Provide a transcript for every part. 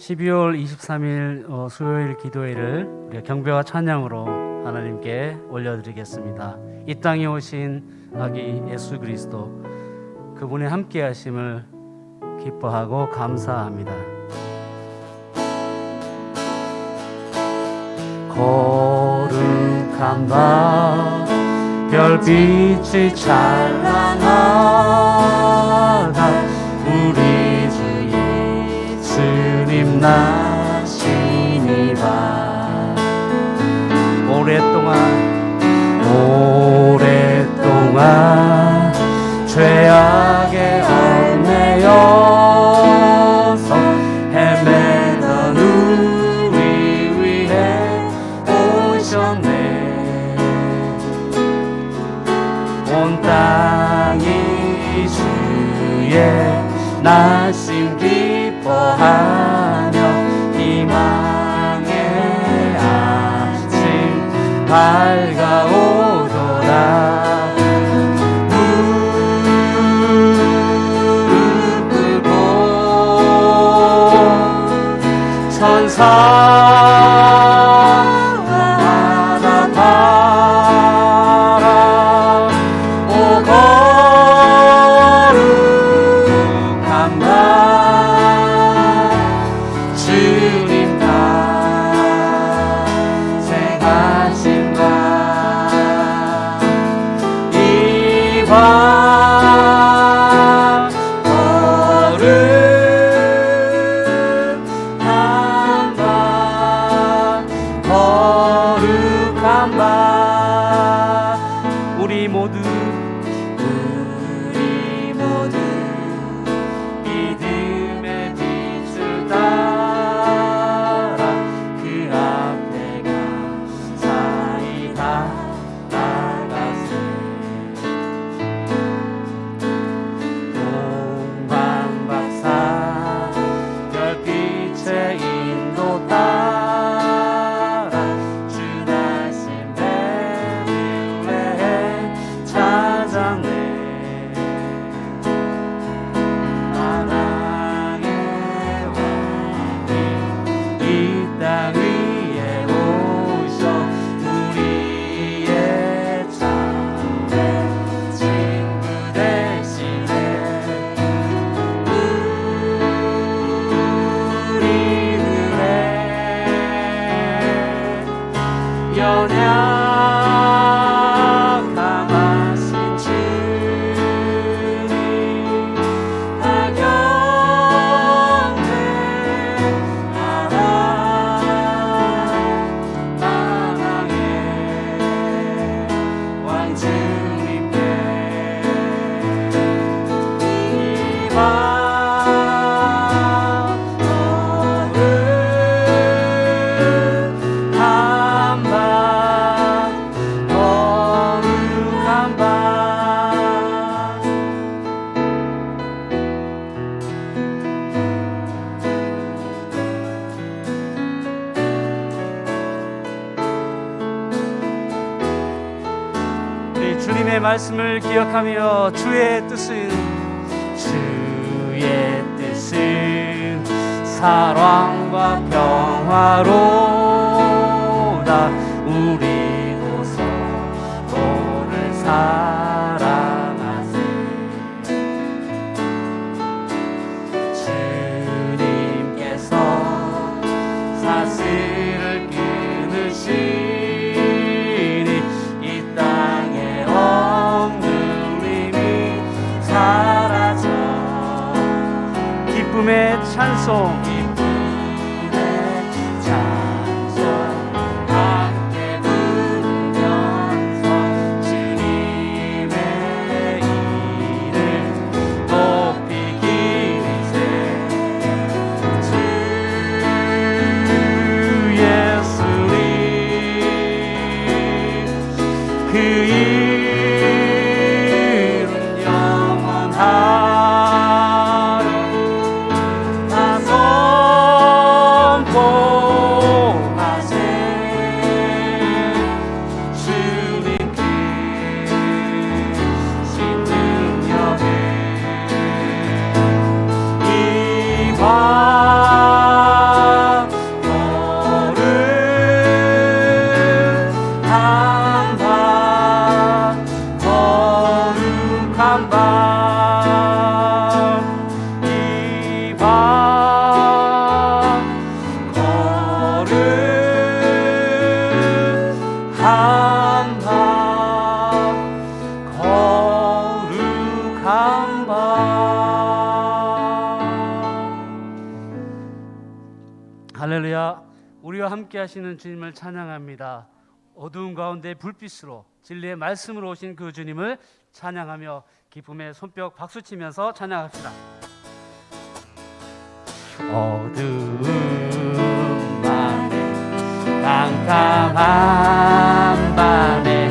12월 23일 수요일 기도회를 우리가 경배와 찬양으로 하나님께 올려드리겠습니다. 이 땅에 오신 아기 예수 그리스도, 그분의 함께 하심을 기뻐하고 감사합니다. 거룩한 밤 별빛이 찬란하다. 우리 주 예수님 나시니라. 오랫동안 죄악에 얽매여서 헤매던 우리 위해 오셨네. 온 땅이 주의 나심 기뻐하며 희망의 아침 밝아오더라. 무릎 꿇고 천사가 나타나 오 거룩한 밤 주님 탄생하신 밤. 이 밤 거룩한 밤 우리 모두 믿음의 빛을 따라 그 앞에 감사히 나아가세. 동방박사 별빛의 인도 따라 주 나신 베들레헴 찾았네. 만왕의 왕이 이 땅 위에 오셔 우리의 참된 친구 되시네. 우리들의 연약함하신 주님 경배하라. 만왕의 왕 주님께 이 밤 거룩한 밤 우리 주님의 말씀을 기억하며 주의 뜻은 사랑과 평화로다. 우리도 서로를 사랑하세. 주님께서 사슬을 끊으시니 이 땅에 억눌림이 사라져 기쁨의 찬송 함께 부르면서 주님의 이름 높이 기리세. 주 예수님 그 이름 영원하리. 나서 할렐루야. 우리와 함께 하시는 주님을 찬양합니다. 어두운 가운데 불빛으로 진리의 말씀으로 오신 그 주님을 찬양하며 기쁨의 손뼉 박수치면서 찬양합시다. 어두운 밤에 깜깜한 밤에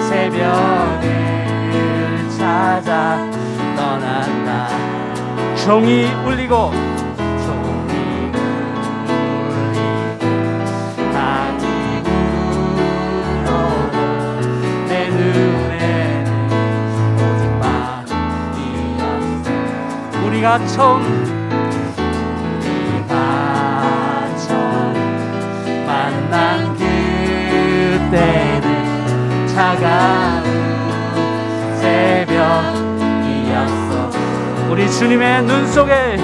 새벽을 찾아 떠난다. 종이 울리고 내 눈에는 오직 밤이었어. 우리가 처음 만난 그때는 차가운 새벽이었어. 우리 주님의 눈 속에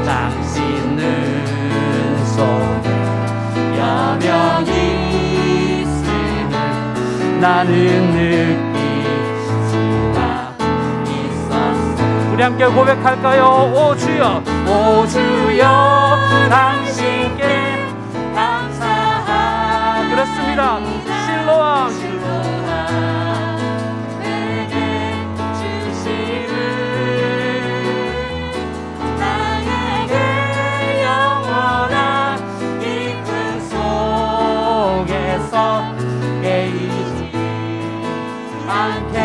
당신 눈 속에 여명이 있음을 나는 느낄 수가 있었어. 우리 함께 고백할까요? 오 주여, 오 주여, 당신께 감사합니다. 그렇습니다. 실로암 내게 주시는 나에게 영원한 이끌 속에서 깨이지 않게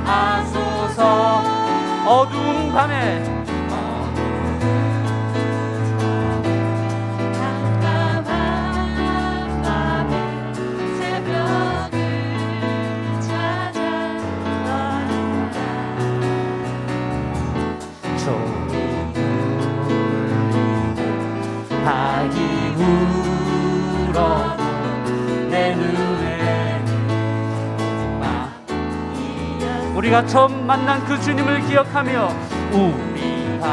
하소서. 어두운 밤에 우리가 처음 만난 그 주님을 기억하며 우리가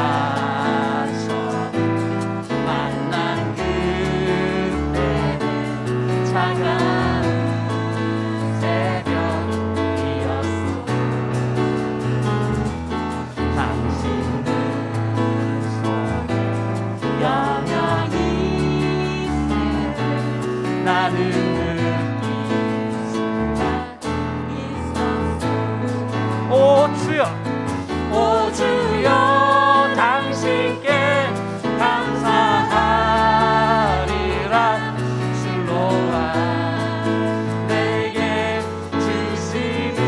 처음 만난 그때 차가운 새벽이었어. 당신 눈 속에 영영이 나는 오 주여, 오 주여, 당신께 감사하리라. 실로암 내게 주시는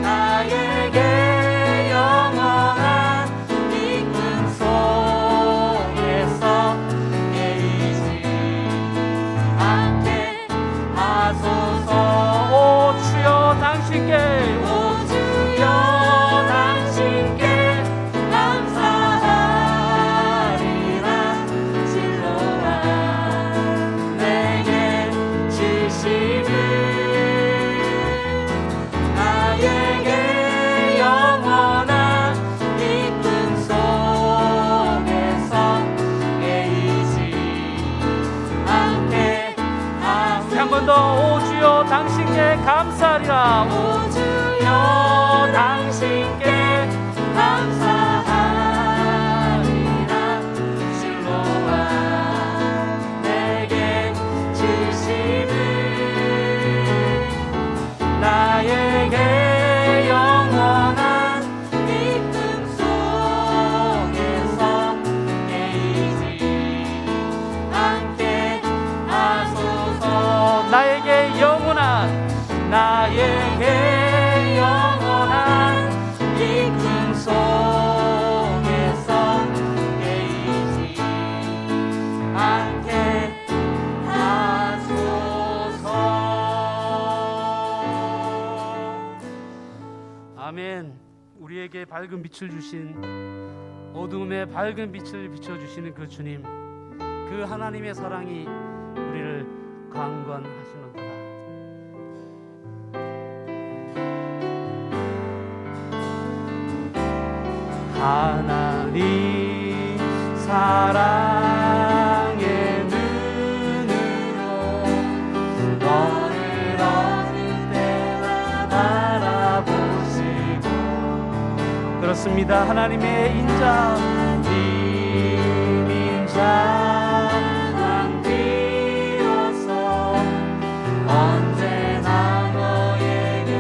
나에게 영원한 이끌 속에서 깨이지 않게 하소서. 오 주여, 당신께, 오 주여, 당신께 감사하리라. 실로암 내게 주시는 나에게 영원한 이끌 속에서 깨이지 않게 하소서. 한 번 더, 오 주여, 당신께 감사하리라. 오 주여, 당신께 감사하리라. 실로암 내게 주시는 나에게 영원한 이끌 속에서 깨이지 않게 하소서. 나에게 영원한 이끌 속에서 깨이지 않게 하소서. 아멘. 우리에게 밝은 빛을 주신, 어두움에 밝은 빛을 비춰주시는 그 주님, 그 하나님의 사랑이 우리를 강건하시는도다. 하나님 사랑의 눈으로 너를 어느 때나 바라보시고. 그렇습니다. 하나님의 인자, 님이 찬양 비로소 언제나 너에게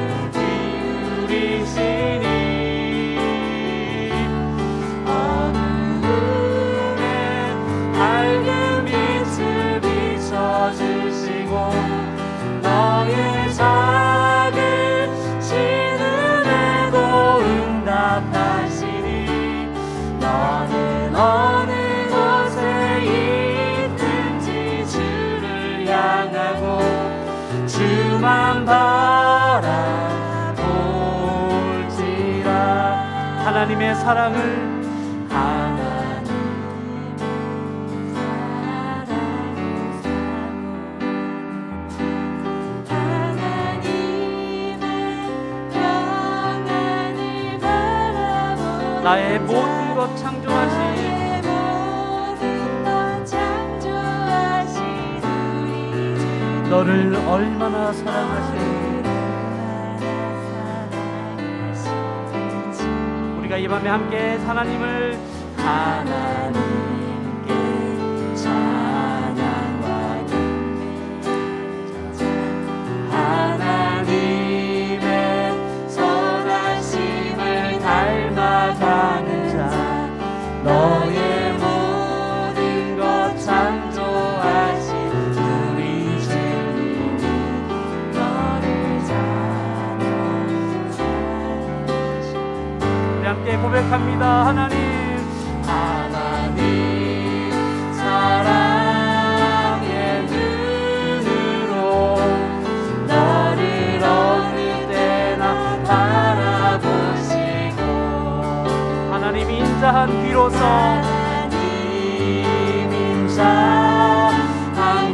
기울이시니 어두움에 밝은 빛을 비춰주시고 너의 작은 신음에도 응답하시니 너는 어느 곳에 있든지 주를 향하고 주만 바라볼지라. 하나님의 사랑을 나의 모든 것 창조하신 너를 얼마나 사랑하시는지 우리가 이 밤에 함께 하나님께 찬양과 하나님의 선하심을 닮아가는 자 너의 모든 것 창조하신 우리 주님이 너를 사랑하시니 우리 함께 고백합니다. 하나님 사랑의 눈으로 너를 어느 때나 바라보시고 하나님 인자한 귀로서 하나님 인자한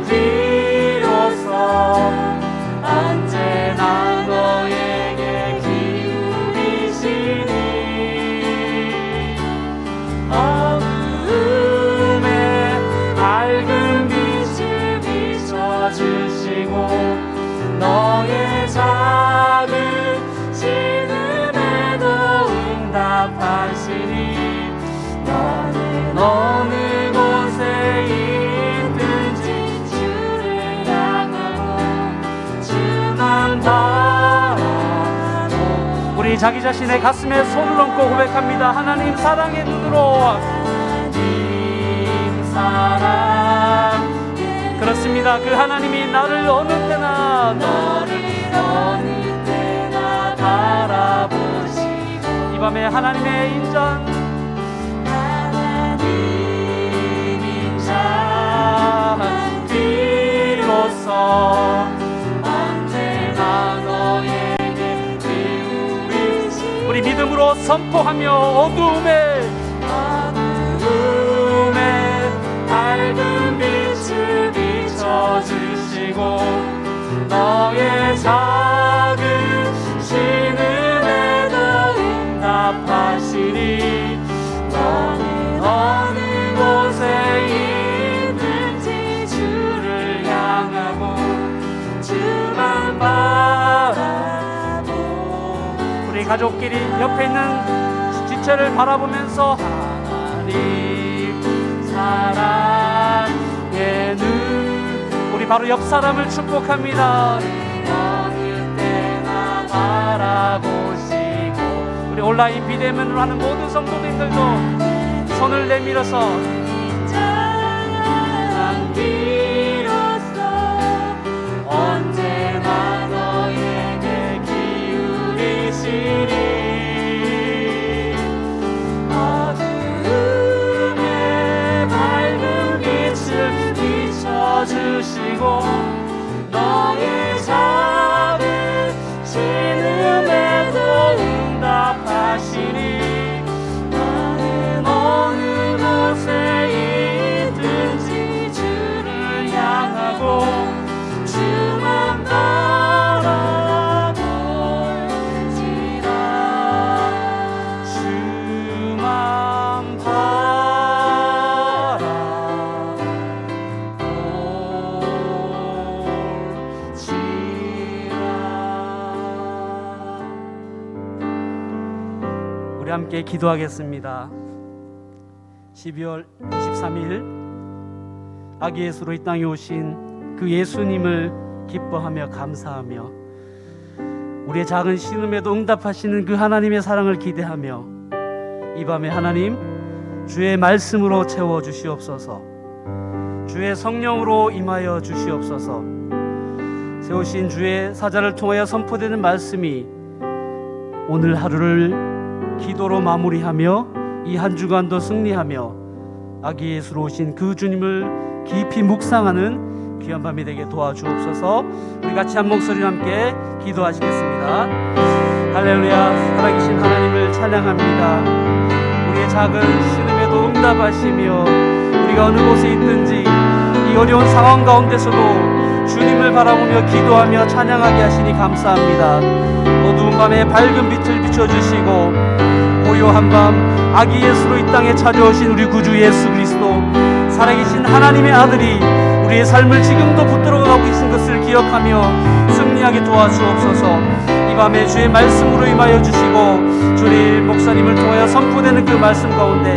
귀로서 언제나 너에게 기울이시니 어두움에 밝은 빛을 비춰주시고 너의 작은 신음에도 응답하시니 너는 어느 곳에 있든지 주를 향하고 주만 바라보 우리 자기 자신의 가슴에 손을 얹고 고백합니다. 하나님 사랑의 눈으로 하나님 사랑 그렇습니다. 그 하나님이 나를 어느 때나 바라보시고 이 밤에 하나님의 인자한 귀로서 언제나 너에게 기울이시니 우리 믿음으로 선포하며 어두움에 밝은 빛을 비춰주시고 너의 작은 신음에도 응답하시니 너는 어느 곳에 있든지 주를 향하고 주만 바라보 우리 가족끼리 옆에 있는 지체를 바라보면서 하나님 사랑의 눈 우리 바로 옆 사람을 축복합니다. 어느 때나 바라보시고 우리 온라인 비대면으로 하는 모든 성도님들도 손을 내밀어서 찬양 비로소 언제나 너에게 기울이시니 주시고 너의 작은 신음에도 응답하시니 너는 어느 곳에 있든지 주를 향하고 주만 바라볼지라 주만 우리 함께 기도하겠습니다. 12월 23일 아기 예수로 이 땅에 오신 그 예수님을 기뻐하며 감사하며 우리의 작은 신음에도 응답하시는 그 하나님의 사랑을 기대하며 이 밤에 하나님 주의 말씀으로 채워주시옵소서. 주의 성령으로 임하여 주시옵소서. 세우신 주의 사자를 통하여 선포되는 말씀이 오늘 하루를 기도로 마무리하며 이 한 주간도 승리하며 아기 예수로 오신 그 주님을 깊이 묵상하는 귀한 밤이 되게 도와주옵소서. 우리 같이 한 목소리로 함께 기도하시겠습니다. 할렐루야. 살아계신 하나님을 찬양합니다. 우리의 작은 신음에도 응답하시며 우리가 어느 곳에 있든지 이 어려운 상황 가운데서도 주님을 바라보며 기도하며 찬양하게 하시니 감사합니다. 어두운 밤에 밝은 빛을 비춰주시고 고요한 밤 아기 예수로 이 땅에 찾아오신 우리 구주 예수 그리스도 살아계신 하나님의 아들이 우리의 삶을 지금도 붙들어가고 계신 것을 기억하며 승리하게 도와주옵소서. 이 밤에 주의 말씀으로 임하여 주시고 주일 목사님을 통하여 선포되는 그 말씀 가운데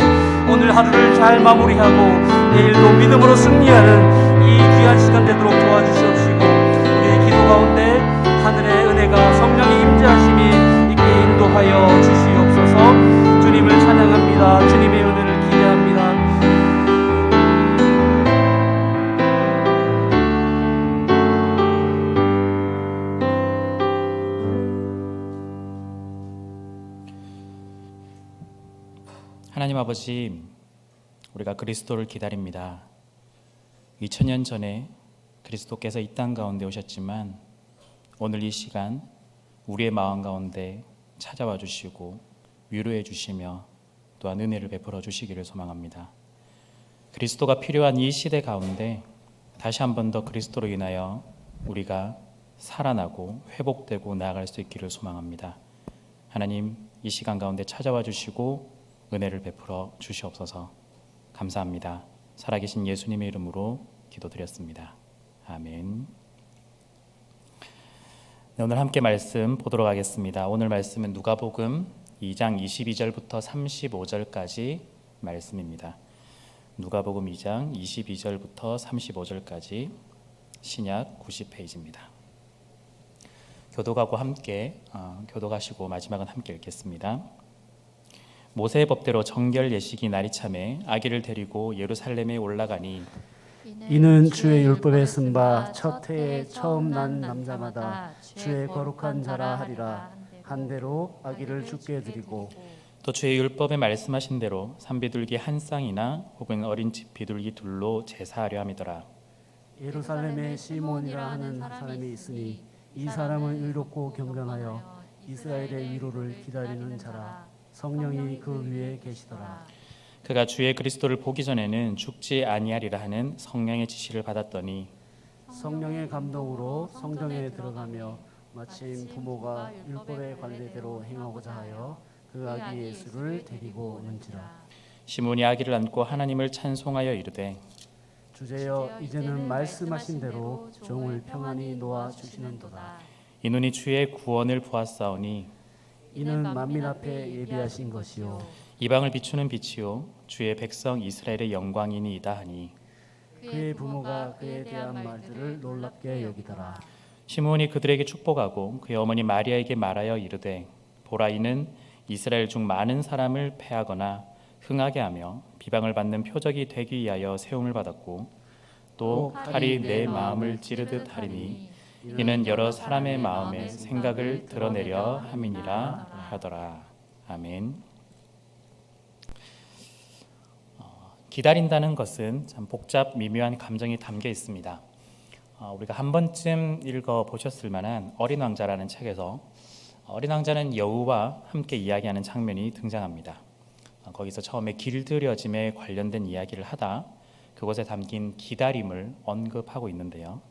오늘 하루를 잘 마무리하고 내일도 믿음으로 승리하는 이 귀한 시간 되도록 도와주시옵시고 우리의 기도 가운데 하늘의 은혜가 성령의 임재하심이 있게 인도하여 주시옵소서. 주님을 찬양합니다. 주님의 은혜를 기대합니다. 하나님 아버지, 우리가 그리스도를 기다립니다. 2000년 전에 그리스도께서 이 땅 가운데 오셨지만 오늘 이 시간 우리의 마음 가운데 찾아와 주시고 위로해 주시며 또한 은혜를 베풀어 주시기를 소망합니다. 그리스도가 필요한 이 시대 가운데 다시 한 번 더 그리스도로 인하여 우리가 살아나고 회복되고 나아갈 수 있기를 소망합니다. 하나님, 이 시간 가운데 찾아와 주시고 은혜를 베풀어 주시옵소서. 감사합니다. 살아계신 예수님의 이름으로 기도드렸습니다. 아멘. 네, 오늘 함께 말씀 보도록 하겠습니다. 오늘 말씀은 누가복음 2장 22절부터 35절까지 말씀입니다. 누가복음 2장 22절부터 35절까지 신약 90페이지입니다. 교독하고 함께 교독하시고 마지막은 함께 읽겠습니다. 모세의 법대로 정결 예식이 날이 참에 아기를 데리고 예루살렘에 올라가니 이는 주의 율법에 쓴 바 첫 해에 처음 난 남자마다 주의 거룩한 자라 하리라. 한 대로 아기를 주께 드리고 또 주의 율법에 말씀하신 대로 산비둘기 한 쌍이나 혹은 어린 비둘기 둘로 제사하려 함이더라. 예루살렘에 시몬이라 하는 사람이 있으니 이 사람은 의롭고 경건하여 이스라엘의 위로를 기다리는 자라. 성령이 그 위에 계시더라. 그가 주의 그리스도를 보기 전에는 죽지 아니하리라 하는 성령의 지시를 받았더니 성령의 감동으로 성전에 들어가며 마침 부모가 율법의 관례대로 행하고자 하여 그 아기 예수를 데리고 오는지라. 시몬이 아기를 안고 하나님을 찬송하여 이르되 주제여 이제는 말씀하신 대로 종을 평안히 놓아 주시는도다. 이눈이 주의 구원을 보았사오니 이는 만민 앞에 예비하신 것이요 이방을 비추는 빛이요 주의 백성 이스라엘의 영광이니이다 하니 그의 부모가 그에 대한 말들을 놀랍게 여기더라. 시므온이 그들에게 축복하고 그의 어머니 마리아에게 말하여 이르되 보라, 이는 이스라엘 중 많은 사람을 패하거나 흥하게 하며 비방을 받는 표적이 되기 위하여 세움을 받았고 또 칼이 내 마음을 찌르듯 하리니 이는 여러 사람의 마음에 생각을 드러내려 함이니라 하더라. 아멘. 기다린다는 것은 참 복잡 미묘한 감정이 담겨 있습니다. 우리가 한 번쯤 읽어보셨을 만한 어린 왕자라는 책에서 어린 왕자는 여우와 함께 이야기하는 장면이 등장합니다. 거기서 처음에 길들여짐에 관련된 이야기를 하다 그곳에 담긴 기다림을 언급하고 있는데요.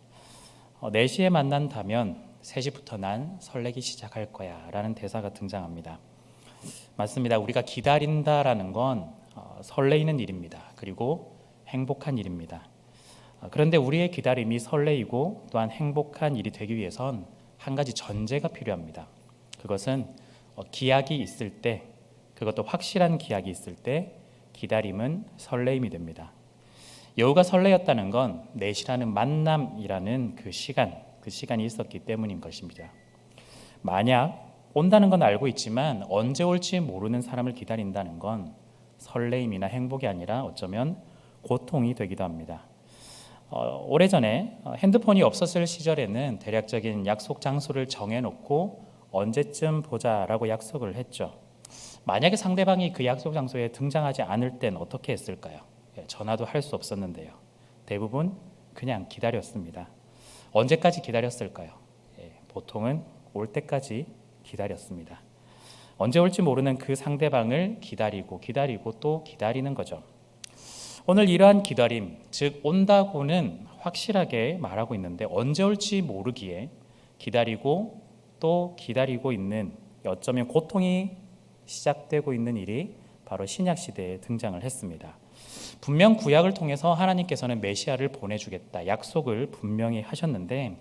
4시에 만난다면 3시부터 난 설레기 시작할 거야 라는 대사가 등장합니다. 맞습니다. 우리가 기다린다라는 건 설레이는 일입니다. 그리고 행복한 일입니다. 그런데 우리의 기다림이 설레이고 또한 행복한 일이 되기 위해선 한 가지 전제가 필요합니다. 그것은 기약이 있을 때, 그것도 확실한 기약이 있을 때 기다림은 설레임이 됩니다. 여우가 설레었다는 건 넷이라는 만남이라는 그 시간이 있었기 때문인 것입니다. 만약 온다는 건 알고 있지만 언제 올지 모르는 사람을 기다린다는 건 설레임이나 행복이 아니라 어쩌면 고통이 되기도 합니다. 오래전에 핸드폰이 없었을 시절에는 대략적인 약속 장소를 정해놓고 언제쯤 보자라고 약속을 했죠. 만약에 상대방이 그 약속 장소에 등장하지 않을 땐 어떻게 했을까요? 전화도 할 수 없었는데요. 대부분 그냥 기다렸습니다. 언제까지 기다렸을까요? 보통은 올 때까지 기다렸습니다. 언제 올지 모르는 그 상대방을 기다리고 또 기다리는 거죠. 오늘 이러한 기다림, 즉 온다고는 확실하게 말하고 있는데 언제 올지 모르기에 기다리고 또 기다리고 있는, 어쩌면 고통이 시작되고 있는 일이 바로 신약 시대에 등장을 했습니다. 분명 구약을 통해서 하나님께서는 메시아를 보내주겠다 약속을 분명히 하셨는데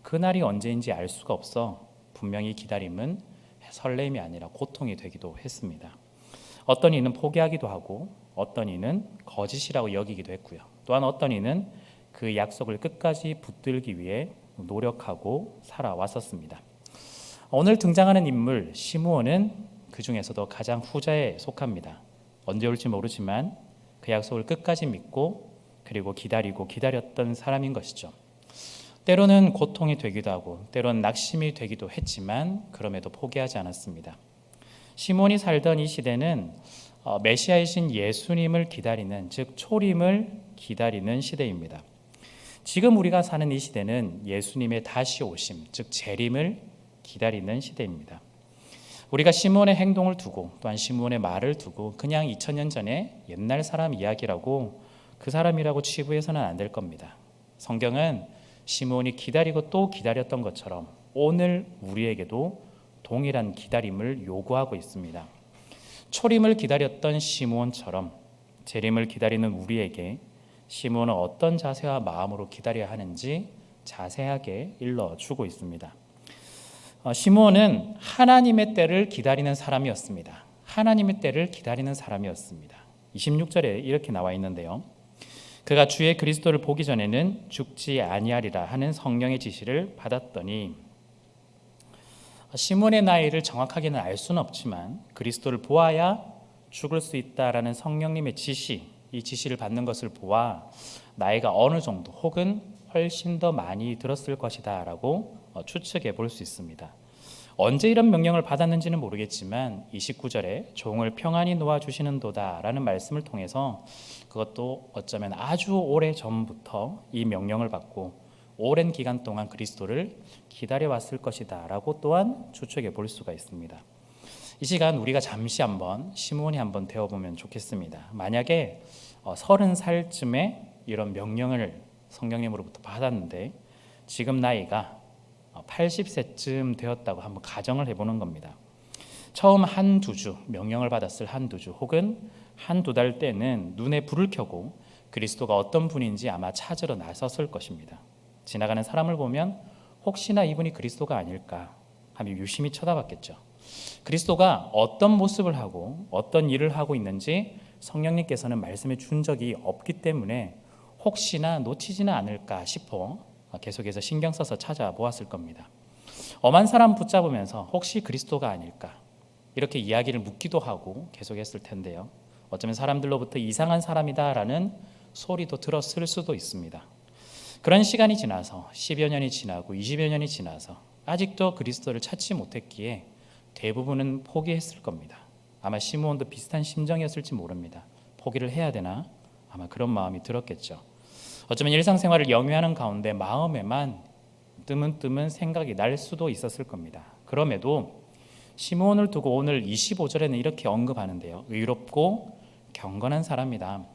그날이 언제인지 알 수가 없어 분명히 기다림은 설렘이 아니라 고통이 되기도 했습니다. 어떤 이는 포기하기도 하고 어떤 이는 거짓이라고 여기기도 했고요. 또한 어떤 이는 그 약속을 끝까지 붙들기 위해 노력하고 살아왔었습니다. 오늘 등장하는 인물 시므온은 그 중에서도 가장 후자에 속합니다. 언제 올지 모르지만 그 약속을 끝까지 믿고 그리고 기다렸던 사람인 것이죠. 때로는 고통이 되기도 하고 때로는 낙심이 되기도 했지만 그럼에도 포기하지 않았습니다. 시몬이 살던 이 시대는 메시아이신 예수님을 기다리는, 즉 초림을 기다리는 시대입니다. 지금 우리가 사는 이 시대는 예수님의 다시 오심, 즉 재림을 기다리는 시대입니다. 우리가 시몬의 행동을 두고 또한 시몬의 말을 두고 그냥 2000년 전에 옛날 사람 이야기라고 그 사람이라고 치부해서는 안 될 겁니다. 성경은 시몬이 기다리고 또 기다렸던 것처럼 오늘 우리에게도 동일한 기다림을 요구하고 있습니다. 초림을 기다렸던 시몬처럼 재림을 기다리는 우리에게 시몬은 어떤 자세와 마음으로 기다려야 하는지 자세하게 일러주고 있습니다. 시몬은 하나님의 때를 기다리는 사람이었습니다. 하나님의 때를 기다리는 사람이었습니다. 26절에 이렇게 나와 있는데요. 그가 주의 그리스도를 보기 전에는 죽지 아니하리라 하는 성령의 지시를 받았더니, 시몬의 나이를 정확하게는 알 수는 없지만 그리스도를 보아야 죽을 수 있다라는 성령님의 지시, 이 지시를 받는 것을 보아 나이가 어느 정도 혹은 훨씬 더 많이 들었을 것이다 라고 추측해 볼 수 있습니다. 언제 이런 명령을 받았는지는 모르겠지만 29절에 종을 평안히 놓아주시는도다 라는 말씀을 통해서 그것도 어쩌면 아주 오래 전부터 이 명령을 받고 오랜 기간 동안 그리스도를 기다려왔을 것이다 라고 또한 추측해 볼 수가 있습니다. 이 시간 우리가 잠시 한번 시몬이 한번 되어보면 좋겠습니다. 만약에 30살쯤에 이런 명령을 성령님으로부터 받았는데 지금 나이가 80세쯤 되었다고 한번 가정을 해보는 겁니다. 처음 한두 주 명령을 받았을 한두 주 혹은 한두 달 때는 눈에 불을 켜고 그리스도가 어떤 분인지 아마 찾으러 나섰을 것입니다. 지나가는 사람을 보면 혹시나 이분이 그리스도가 아닐까 하며 유심히 쳐다봤겠죠. 그리스도가 어떤 모습을 하고 어떤 일을 하고 있는지 성령님께서는 말씀해 준 적이 없기 때문에 혹시나 놓치지는 않을까 싶어 계속해서 신경 써서 찾아보았을 겁니다. 엄한 사람 붙잡으면서 혹시 그리스도가 아닐까 이렇게 이야기를 묻기도 하고 계속했을 텐데요. 어쩌면 사람들로부터 이상한 사람이다라는 소리도 들었을 수도 있습니다. 그런 시간이 지나서 10여 년이 지나고 20여 년이 지나서 아직도 그리스도를 찾지 못했기에 대부분은 포기했을 겁니다. 아마 시므온도 비슷한 심정이었을지 모릅니다. 포기를 해야 되나? 아마 그런 마음이 들었겠죠. 어쩌면 일상생활을 영위하는 가운데 마음에만 뜨문뜨문 생각이 날 수도 있었을 겁니다. 그럼에도 시므온을 두고 오늘 25절에는 이렇게 언급하는데요. 의롭고 경건한 사람이다.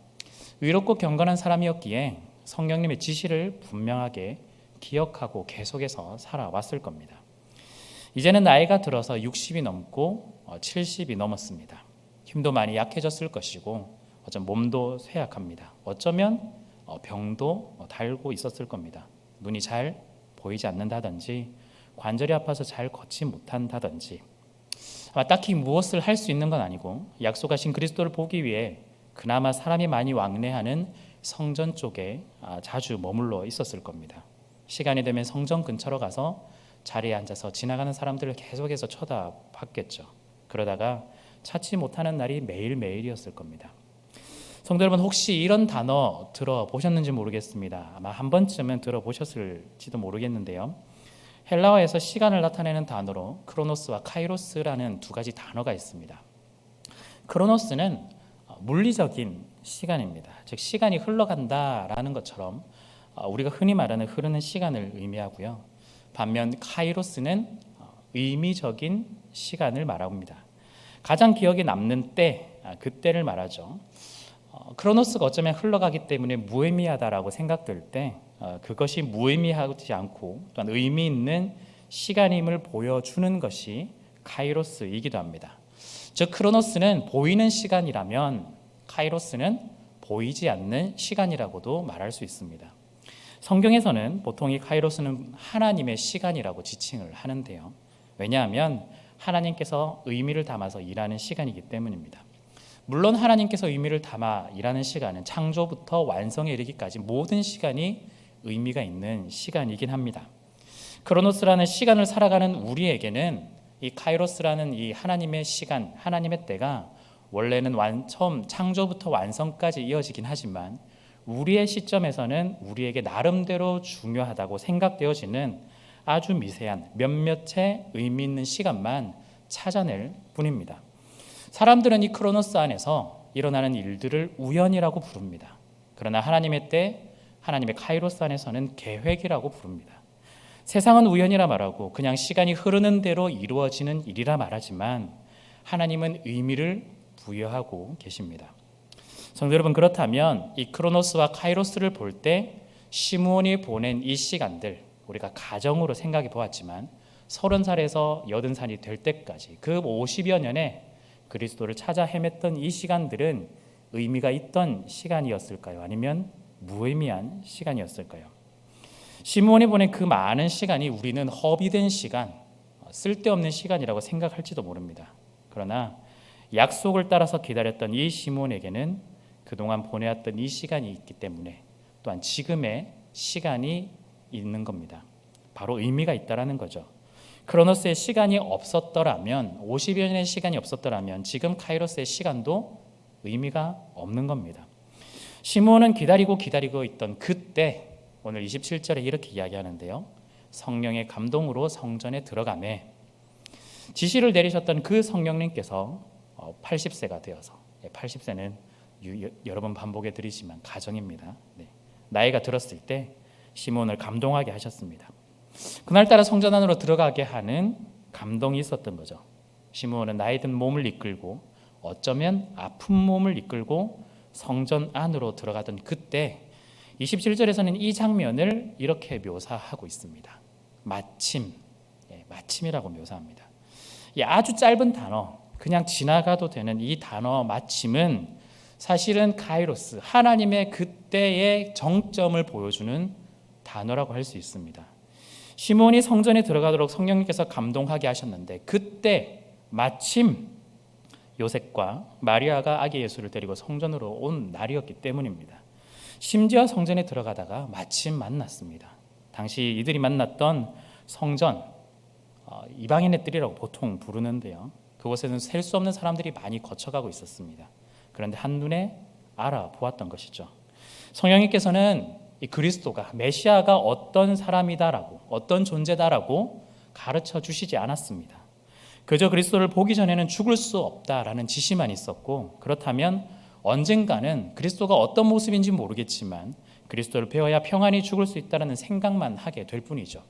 의롭고 경건한 사람이었기에 성령님의 지시를 분명하게 기억하고 계속해서 살아왔을 겁니다. 이제는 나이가 들어서 60이 넘고 70이 넘었습니다. 힘도 많이 약해졌을 것이고 어쩌면 몸도 쇠약합니다. 어쩌면 병도 달고 있었을 겁니다. 눈이 잘 보이지 않는다든지 관절이 아파서 잘 걷지 못한다든지 딱히 무엇을 할 수 있는 건 아니고 약속하신 그리스도를 보기 위해 그나마 사람이 많이 왕래하는 성전 쪽에 자주 머물러 있었을 겁니다. 시간이 되면 성전 근처로 가서 자리에 앉아서 지나가는 사람들을 계속해서 쳐다봤겠죠. 그러다가 찾지 못하는 날이 매일매일이었을 겁니다. 성도 여러분, 혹시 이런 단어 들어보셨는지 모르겠습니다. 아마 한 번쯤은 들어보셨을지도 모르겠는데요. 헬라어에서 시간을 나타내는 단어로 크로노스와 카이로스라는 두 가지 단어가 있습니다. 크로노스는 물리적인 시간입니다. 즉 시간이 흘러간다라는 것처럼 우리가 흔히 말하는 흐르는 시간을 의미하고요. 반면 카이로스는 의미적인 시간을 말합니다. 가장 기억에 남는 때, 그때를 말하죠. 크로노스가 어쩌면 흘러가기 때문에 무의미하다라고 생각될 때 그것이 무의미하지 않고 또한 의미 있는 시간임을 보여주는 것이 카이로스이기도 합니다. 즉 크로노스는 보이는 시간이라면 카이로스는 보이지 않는 시간이라고도 말할 수 있습니다. 성경에서는 보통 이 카이로스는 하나님의 시간이라고 지칭을 하는데요. 왜냐하면 하나님께서 의미를 담아서 일하는 시간이기 때문입니다. 물론 하나님께서 의미를 담아 일하는 시간은 창조부터 완성에 이르기까지 모든 시간이 의미가 있는 시간이긴 합니다. 크로노스라는 시간을 살아가는 우리에게는 이 카이로스라는 이 하나님의 시간, 하나님의 때가 원래는 처음 창조부터 완성까지 이어지긴 하지만 우리의 시점에서는 우리에게 나름대로 중요하다고 생각되어지는 아주 미세한 몇몇의 의미 있는 시간만 찾아낼 뿐입니다. 사람들은 이 크로노스 안에서 일어나는 일들을 우연이라고 부릅니다. 그러나 하나님의 때, 하나님의 카이로스 안에서는 계획이라고 부릅니다. 세상은 우연이라 말하고 그냥 시간이 흐르는 대로 이루어지는 일이라 말하지만 하나님은 의미를 부여하고 계십니다. 성도 여러분, 그렇다면 이 크로노스와 카이로스를 볼 때 시므온이 보낸 이 시간들, 우리가 가정으로 생각해 보았지만 30살에서 80살이 될 때까지 그 50여 년에 그리스도를 찾아 헤맸던 이 시간들은 의미가 있던 시간이었을까요? 아니면 무의미한 시간이었을까요? 시므온이 보낸 그 많은 시간이 우리는 허비된 시간, 쓸데없는 시간이라고 생각할지도 모릅니다. 그러나 약속을 따라서 기다렸던 이 시므온에게는 그동안 보내왔던 이 시간이 있기 때문에 또한 지금의 시간이 있는 겁니다. 바로 의미가 있다라는 거죠. 크로노스의 시간이 없었더라면, 50여 년의 시간이 없었더라면 지금 카이로스의 시간도 의미가 없는 겁니다. 시므온은 기다리고 있던 그때, 오늘 27절에 이렇게 이야기하는데요. 성령의 감동으로 성전에 들어가매 지시를 내리셨던 그 성령님께서 80세가 되어서, 80세는 여러 번 반복해 드리지만 가정입니다. 나이가 들었을 때 시므온을 감동하게 하셨습니다. 그날따라 성전 안으로 들어가게 하는 감동이 있었던 거죠. 시므온은 나이 든 몸을 이끌고 어쩌면 아픈 몸을 이끌고 성전 안으로 들어가던 그때 27절에서는 이 장면을 이렇게 묘사하고 있습니다. 마침이라고 묘사합니다. 이 아주 짧은 단어, 그냥 지나가도 되는 이 단어 마침은 사실은 카이로스, 하나님의 그때의 정점을 보여주는 단어라고 할 수 있습니다. 시므온이 성전에 들어가도록 성령님께서 감동하게 하셨는데 그때 마침 요셉과 마리아가 아기 예수를 데리고 성전으로 온 날이었기 때문입니다. 심지어 성전에 들어가다가 마침 만났습니다. 당시 이들이 만났던 성전, 이방인의 뜰이라고 보통 부르는데요. 그곳에는 셀 수 없는 사람들이 많이 거쳐가고 있었습니다. 그런데 한눈에 알아보았던 것이죠. 성령님께서는 이 그리스도가, 메시아가 어떤 사람이다라고, 어떤 존재다라고 가르쳐 주시지 않았습니다. 그저 그리스도를 보기 전에는 죽을 수 없다라는 지시만 있었고, 그렇다면 언젠가는 그리스도가 어떤 모습인지 모르겠지만 그리스도를 배워야 평안히 죽을 수 있다는 생각만 하게 될 뿐이죠.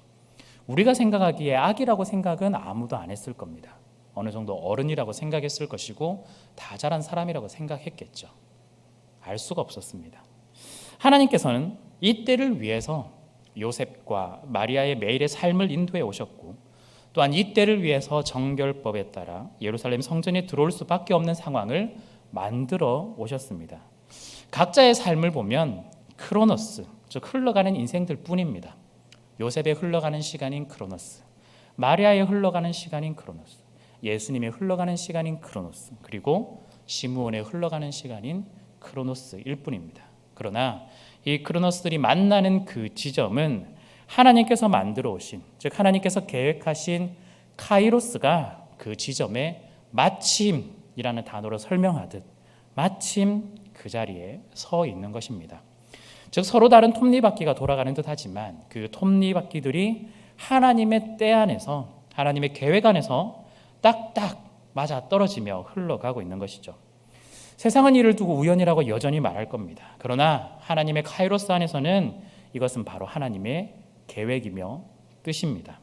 우리가 생각하기에 악이라고 생각은 아무도 안 했을 겁니다. 어느 정도 어른이라고 생각했을 것이고 다 자란 사람이라고 생각했겠죠. 알 수가 없었습니다. 하나님께서는 이 때를 위해서 요셉과 마리아의 매일의 삶을 인도해 오셨고, 또한 이 때를 위해서 정결법에 따라 예루살렘 성전에 들어올 수밖에 없는 상황을 만들어 오셨습니다. 각자의 삶을 보면 크로노스, 즉 흘러가는 인생들 뿐입니다. 요셉의 흘러가는 시간인 크로노스, 마리아의 흘러가는 시간인 크로노스, 예수님의 흘러가는 시간인 크로노스, 그리고 시므온의 흘러가는 시간인 크로노스일 뿐입니다. 그러나 이 크로노스들이 만나는 그 지점은 하나님께서 만들어 오신, 즉 하나님께서 계획하신 카이로스가 그 지점에 마침이라는 단어로 설명하듯 마침 그 자리에 서 있는 것입니다. 즉 서로 다른 톱니바퀴가 돌아가는 듯 하지만 그 톱니바퀴들이 하나님의 때 안에서, 하나님의 계획 안에서 딱딱 맞아 떨어지며 흘러가고 있는 것이죠. 세상은 이를 두고 우연이라고 여전히 말할 겁니다. 그러나 하나님의 카이로스 안에서는 이것은 바로 하나님의 계획이며 뜻입니다.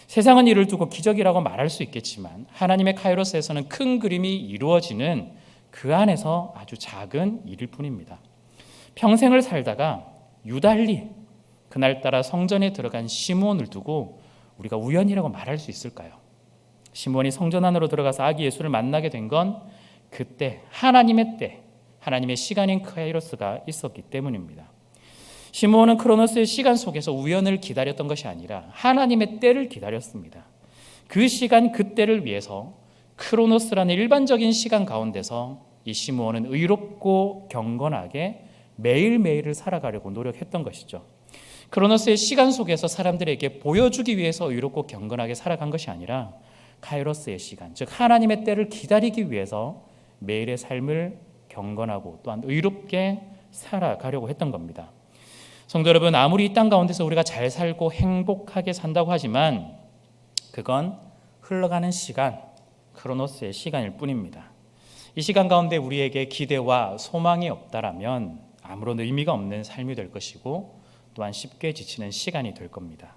세상은 이를 두고 기적이라고 말할 수 있겠지만 하나님의 카이로스에서는 큰 그림이 이루어지는 그 안에서 아주 작은 일일 뿐입니다. 평생을 살다가 유달리 그날따라 성전에 들어간 시므온을 두고 우리가 우연이라고 말할 수 있을까요? 시므온이 성전 안으로 들어가서 아기 예수를 만나게 된 건 그때 하나님의 때, 하나님의 시간인 카이로스가 있었기 때문입니다. 시므온은 크로노스의 시간 속에서 우연을 기다렸던 것이 아니라 하나님의 때를 기다렸습니다. 그 시간 그 때를 위해서 크로노스라는 일반적인 시간 가운데서 이 시므온은 의롭고 경건하게 매일매일을 살아가려고 노력했던 것이죠. 크로노스의 시간 속에서 사람들에게 보여주기 위해서 의롭고 경건하게 살아간 것이 아니라 카이로스의 시간, 즉 하나님의 때를 기다리기 위해서 매일의 삶을 경건하고 또한 의롭게 살아가려고 했던 겁니다. 성도 여러분, 아무리 이 땅 가운데서 우리가 잘 살고 행복하게 산다고 하지만 그건 흘러가는 시간, 크로노스의 시간일 뿐입니다. 이 시간 가운데 우리에게 기대와 소망이 없다라면 아무런 의미가 없는 삶이 될 것이고 또한 쉽게 지치는 시간이 될 겁니다.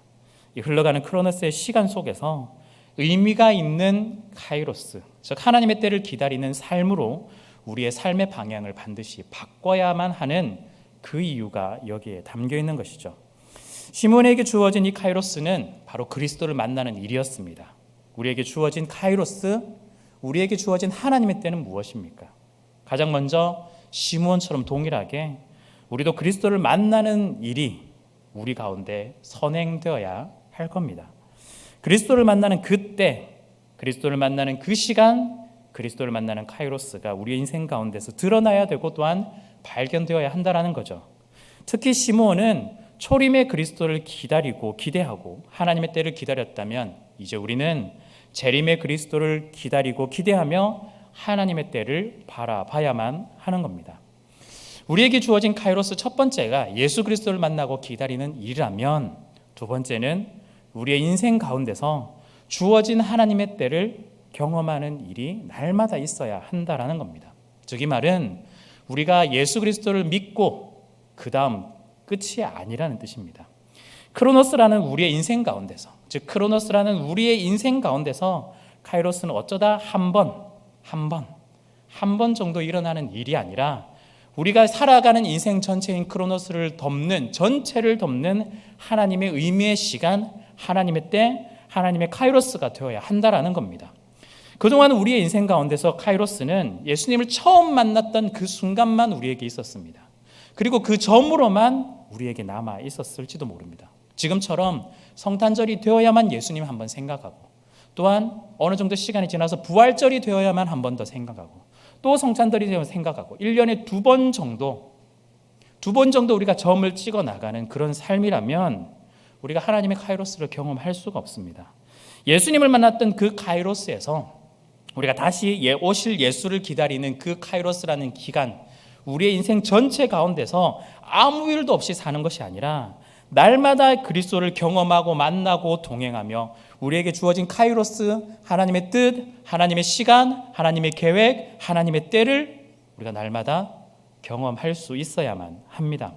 이 흘러가는 크로노스의 시간 속에서 의미가 있는 카이로스, 즉 하나님의 때를 기다리는 삶으로 우리의 삶의 방향을 반드시 바꿔야만 하는 그 이유가 여기에 담겨 있는 것이죠. 시몬에게 주어진 이 카이로스는 바로 그리스도를 만나는 일이었습니다. 우리에게 주어진 카이로스, 우리에게 주어진 하나님의 때는 무엇입니까? 가장 먼저 시므온처럼 동일하게 우리도 그리스도를 만나는 일이 우리 가운데 선행되어야 할 겁니다. 그리스도를 만나는 그때, 그리스도를 만나는 그 시간, 그리스도를 만나는 카이로스가 우리의 인생 가운데서 드러나야 되고 또한 발견되어야 한다는 거죠. 특히 시므온은 초림의 그리스도를 기다리고 기대하고 하나님의 때를 기다렸다면 이제 우리는 재림의 그리스도를 기다리고 기대하며 하나님의 때를 바라봐야만 하는 겁니다. 우리에게 주어진 카이로스 첫 번째가 예수 그리스도를 만나고 기다리는 일이라면 두 번째는 우리의 인생 가운데서 주어진 하나님의 때를 경험하는 일이 날마다 있어야 한다라는 겁니다. 즉 이 말은 우리가 예수 그리스도를 믿고 그 다음 끝이 아니라는 뜻입니다. 크로노스라는 우리의 인생 가운데서, 즉 크로노스라는 우리의 인생 가운데서 카이로스는 어쩌다 한 번 정도 일어나는 일이 아니라 우리가 살아가는 인생 전체인 크로노스를 덮는, 전체를 덮는 하나님의 의미의 시간, 하나님의 때, 하나님의 카이로스가 되어야 한다라는 겁니다. 그동안 우리의 인생 가운데서 카이로스는 예수님을 처음 만났던 그 순간만 우리에게 있었습니다. 그리고 그 점으로만 우리에게 남아 있었을지도 모릅니다. 지금처럼 성탄절이 되어야만 예수님 한번 생각하고 또한 어느 정도 시간이 지나서 부활절이 되어야만 한 번 더 생각하고 또 성탄절이 되면 생각하고 1년에 두 번 정도 우리가 점을 찍어 나가는 그런 삶이라면 우리가 하나님의 카이로스를 경험할 수가 없습니다. 예수님을 만났던 그 카이로스에서 우리가 다시 오실 예수를 기다리는 그 카이로스라는 기간, 우리의 인생 전체 가운데서 아무 일도 없이 사는 것이 아니라 날마다 그리스도를 경험하고 만나고 동행하며 우리에게 주어진 카이로스, 하나님의 뜻, 하나님의 시간, 하나님의 계획, 하나님의 때를 우리가 날마다 경험할 수 있어야만 합니다.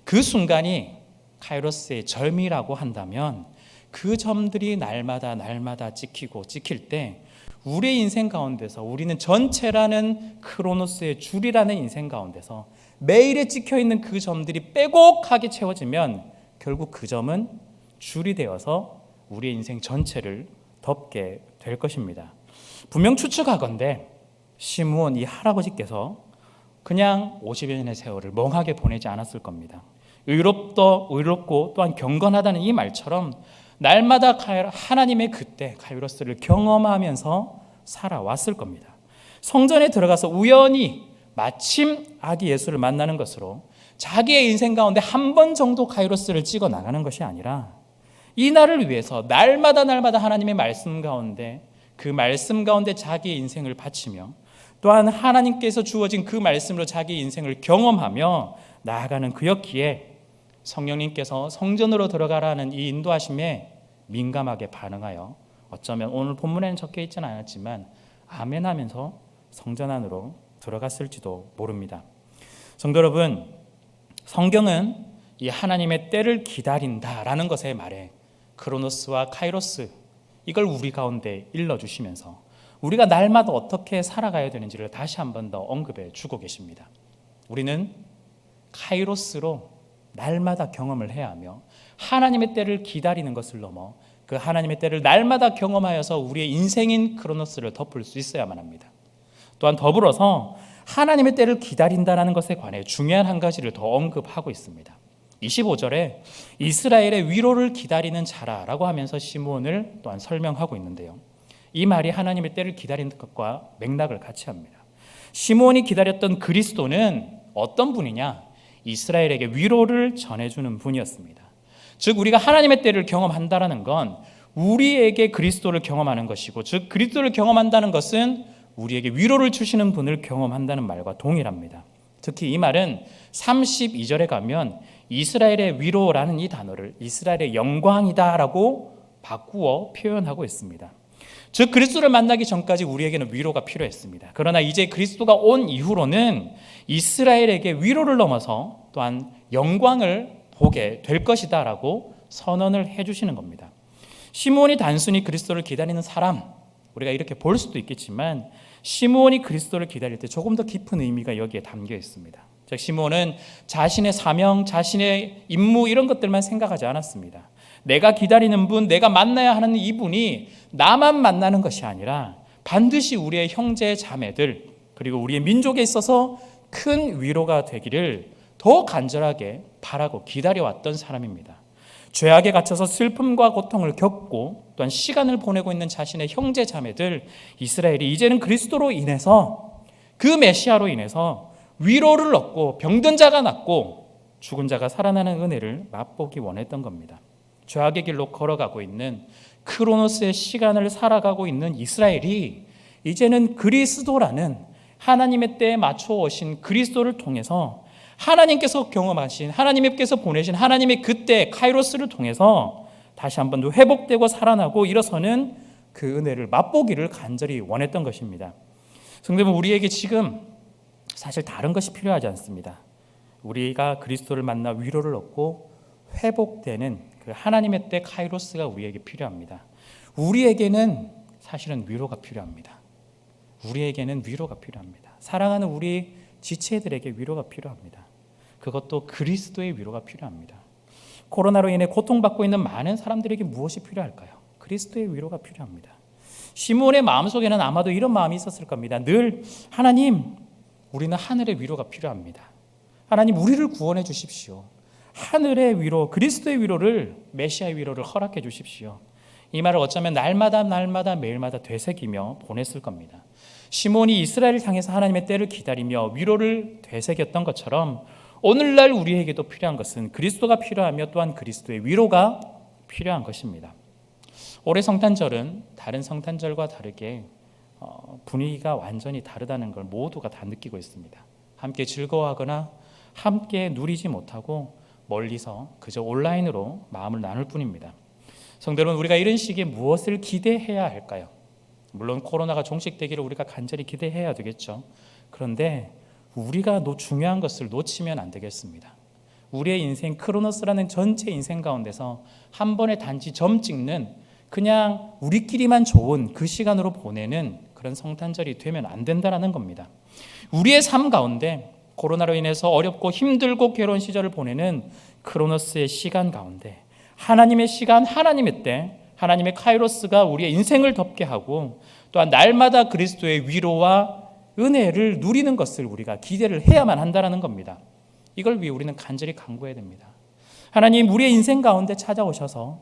그 순간이 카이로스의 점이라고 한다면 그 점들이 날마다 찍힐 때 우리의 인생 가운데서 우리는 전체라는 크로노스의 줄이라는 인생 가운데서 매일에 찍혀있는 그 점들이 빼곡하게 채워지면 결국 그 점은 줄이 되어서 우리의 인생 전체를 덮게 될 것입니다. 분명 추측하건대 시므온 이 할아버지께서 그냥 50여 년의 세월을 멍하게 보내지 않았을 겁니다. 의롭고 또한 경건하다는 이 말처럼 날마다 하나님의 그때 카이로스를 경험하면서 살아왔을 겁니다. 성전에 들어가서 우연히 마침 아기 예수를 만나는 것으로 자기의 인생 가운데 한 번 정도 카이로스를 찍어 나가는 것이 아니라 이 날을 위해서 날마다 하나님의 말씀 가운데 그 말씀 가운데 자기의 인생을 바치며 또한 하나님께서 주어진 그 말씀으로 자기의 인생을 경험하며 나아가는 그였기에 성령님께서 성전으로 들어가라는 이 인도하심에 민감하게 반응하여 어쩌면 오늘 본문에는 적혀 있지는 않았지만 아멘하면서 성전 안으로 들어갔을지도 모릅니다. 성도 여러분, 성경은 이 하나님의 때를 기다린다라는 것의 말에 크로노스와 카이로스 이걸 우리 가운데 일러주시면서 우리가 날마다 어떻게 살아가야 되는지를 다시 한 번 더 언급해 주고 계십니다. 우리는 카이로스로 날마다 경험을 해야 하며 하나님의 때를 기다리는 것을 넘어 그 하나님의 때를 날마다 경험하여서 우리의 인생인 크로노스를 덮을 수 있어야만 합니다. 또한 더불어서 하나님의 때를 기다린다는 것에 관해 중요한 한 가지를 더 언급하고 있습니다. 25절에 이스라엘의 위로를 기다리는 자라라고 하면서 시므온을 또한 설명하고 있는데요. 이 말이 하나님의 때를 기다리는 것과 맥락을 같이 합니다. 시므온이 기다렸던 그리스도는 어떤 분이냐? 이스라엘에게 위로를 전해주는 분이었습니다. 즉 우리가 하나님의 때를 경험한다는 건 우리에게 그리스도를 경험하는 것이고, 즉 그리스도를 경험한다는 것은 우리에게 위로를 주시는 분을 경험한다는 말과 동일합니다. 특히 이 말은 32절에 가면 이스라엘의 위로라는 이 단어를 이스라엘의 영광이다라고 바꾸어 표현하고 있습니다. 즉 그리스도를 만나기 전까지 우리에게는 위로가 필요했습니다. 그러나 이제 그리스도가 온 이후로는 이스라엘에게 위로를 넘어서 또한 영광을 보게 될 것이다라고 선언을 해주시는 겁니다. 시므온이 단순히 그리스도를 기다리는 사람, 우리가 이렇게 볼 수도 있겠지만 시므온이 그리스도를 기다릴 때 조금 더 깊은 의미가 여기에 담겨 있습니다. 즉 시므온은 자신의 사명, 자신의 임무 이런 것들만 생각하지 않았습니다. 내가 기다리는 분, 내가 만나야 하는 이분이 나만 만나는 것이 아니라 반드시 우리의 형제 자매들 그리고 우리의 민족에 있어서 큰 위로가 되기를 더 간절하게 바라고 기다려왔던 사람입니다. 죄악에 갇혀서 슬픔과 고통을 겪고 또한 시간을 보내고 있는 자신의 형제 자매들 이스라엘이 이제는 그리스도로 인해서 그 메시아로 인해서 위로를 얻고 병든 자가 낫고 죽은 자가 살아나는 은혜를 맛보기 원했던 겁니다. 죄악의 길로 걸어가고 있는 크로노스의 시간을 살아가고 있는 이스라엘이 이제는 그리스도라는 하나님의 때에 맞춰 오신 그리스도를 통해서 하나님께서 경험하신 하나님께서 보내신 하나님의 그때 카이로스를 통해서 다시 한 번 더 회복되고 살아나고 일어서는 그 은혜를 맛보기를 간절히 원했던 것입니다. 성도님은 우리에게 지금 사실 다른 것이 필요하지 않습니다. 우리가 그리스도를 만나 위로를 얻고 회복되는 그 하나님의 때 카이로스가 우리에게 필요합니다. 우리에게는 사실은 위로가 필요합니다. 우리에게는 위로가 필요합니다. 사랑하는 우리 지체들에게 위로가 필요합니다. 그것도 그리스도의 위로가 필요합니다. 코로나로 인해 고통받고 있는 많은 사람들에게 무엇이 필요할까요? 그리스도의 위로가 필요합니다. 시므온의 마음속에는 아마도 이런 마음이 있었을 겁니다. 늘 하나님, 우리는 하늘의 위로가 필요합니다. 하나님, 우리를 구원해 주십시오. 하늘의 위로, 그리스도의 위로를, 메시아의 위로를 허락해 주십시오. 이 말을 어쩌면 날마다 매일마다 되새기며 보냈을 겁니다. 시므온이 이스라엘을 향해서 하나님의 때를 기다리며 위로를 되새겼던 것처럼 오늘날 우리에게도 필요한 것은 그리스도가 필요하며 또한 그리스도의 위로가 필요한 것입니다. 올해 성탄절은 다른 성탄절과 다르게 분위기가 완전히 다르다는 걸 모두가 다 느끼고 있습니다. 함께 즐거워하거나 함께 누리지 못하고 멀리서 그저 온라인으로 마음을 나눌 뿐입니다. 성도 여러분, 우리가 이런 시기에 무엇을 기대해야 할까요? 물론 코로나가 종식되기를 우리가 간절히 기대해야 되겠죠. 그런데 우리가 중요한 것을 놓치면 안 되겠습니다. 우리의 인생 크로노스라는 전체 인생 가운데서 한 번에 단지 점 찍는 그냥 우리끼리만 좋은 그 시간으로 보내는 그런 성탄절이 되면 안 된다는 겁니다. 우리의 삶 가운데 코로나로 인해서 어렵고 힘들고 괴로운 시절을 보내는 크로노스의 시간 가운데 하나님의 시간, 하나님의 때, 하나님의 카이로스가 우리의 인생을 덮게 하고 또한 날마다 그리스도의 위로와 은혜를 누리는 것을 우리가 기대를 해야만 한다는 겁니다. 이걸 위해 우리는 간절히 간구해야 됩니다. 하나님, 우리의 인생 가운데 찾아오셔서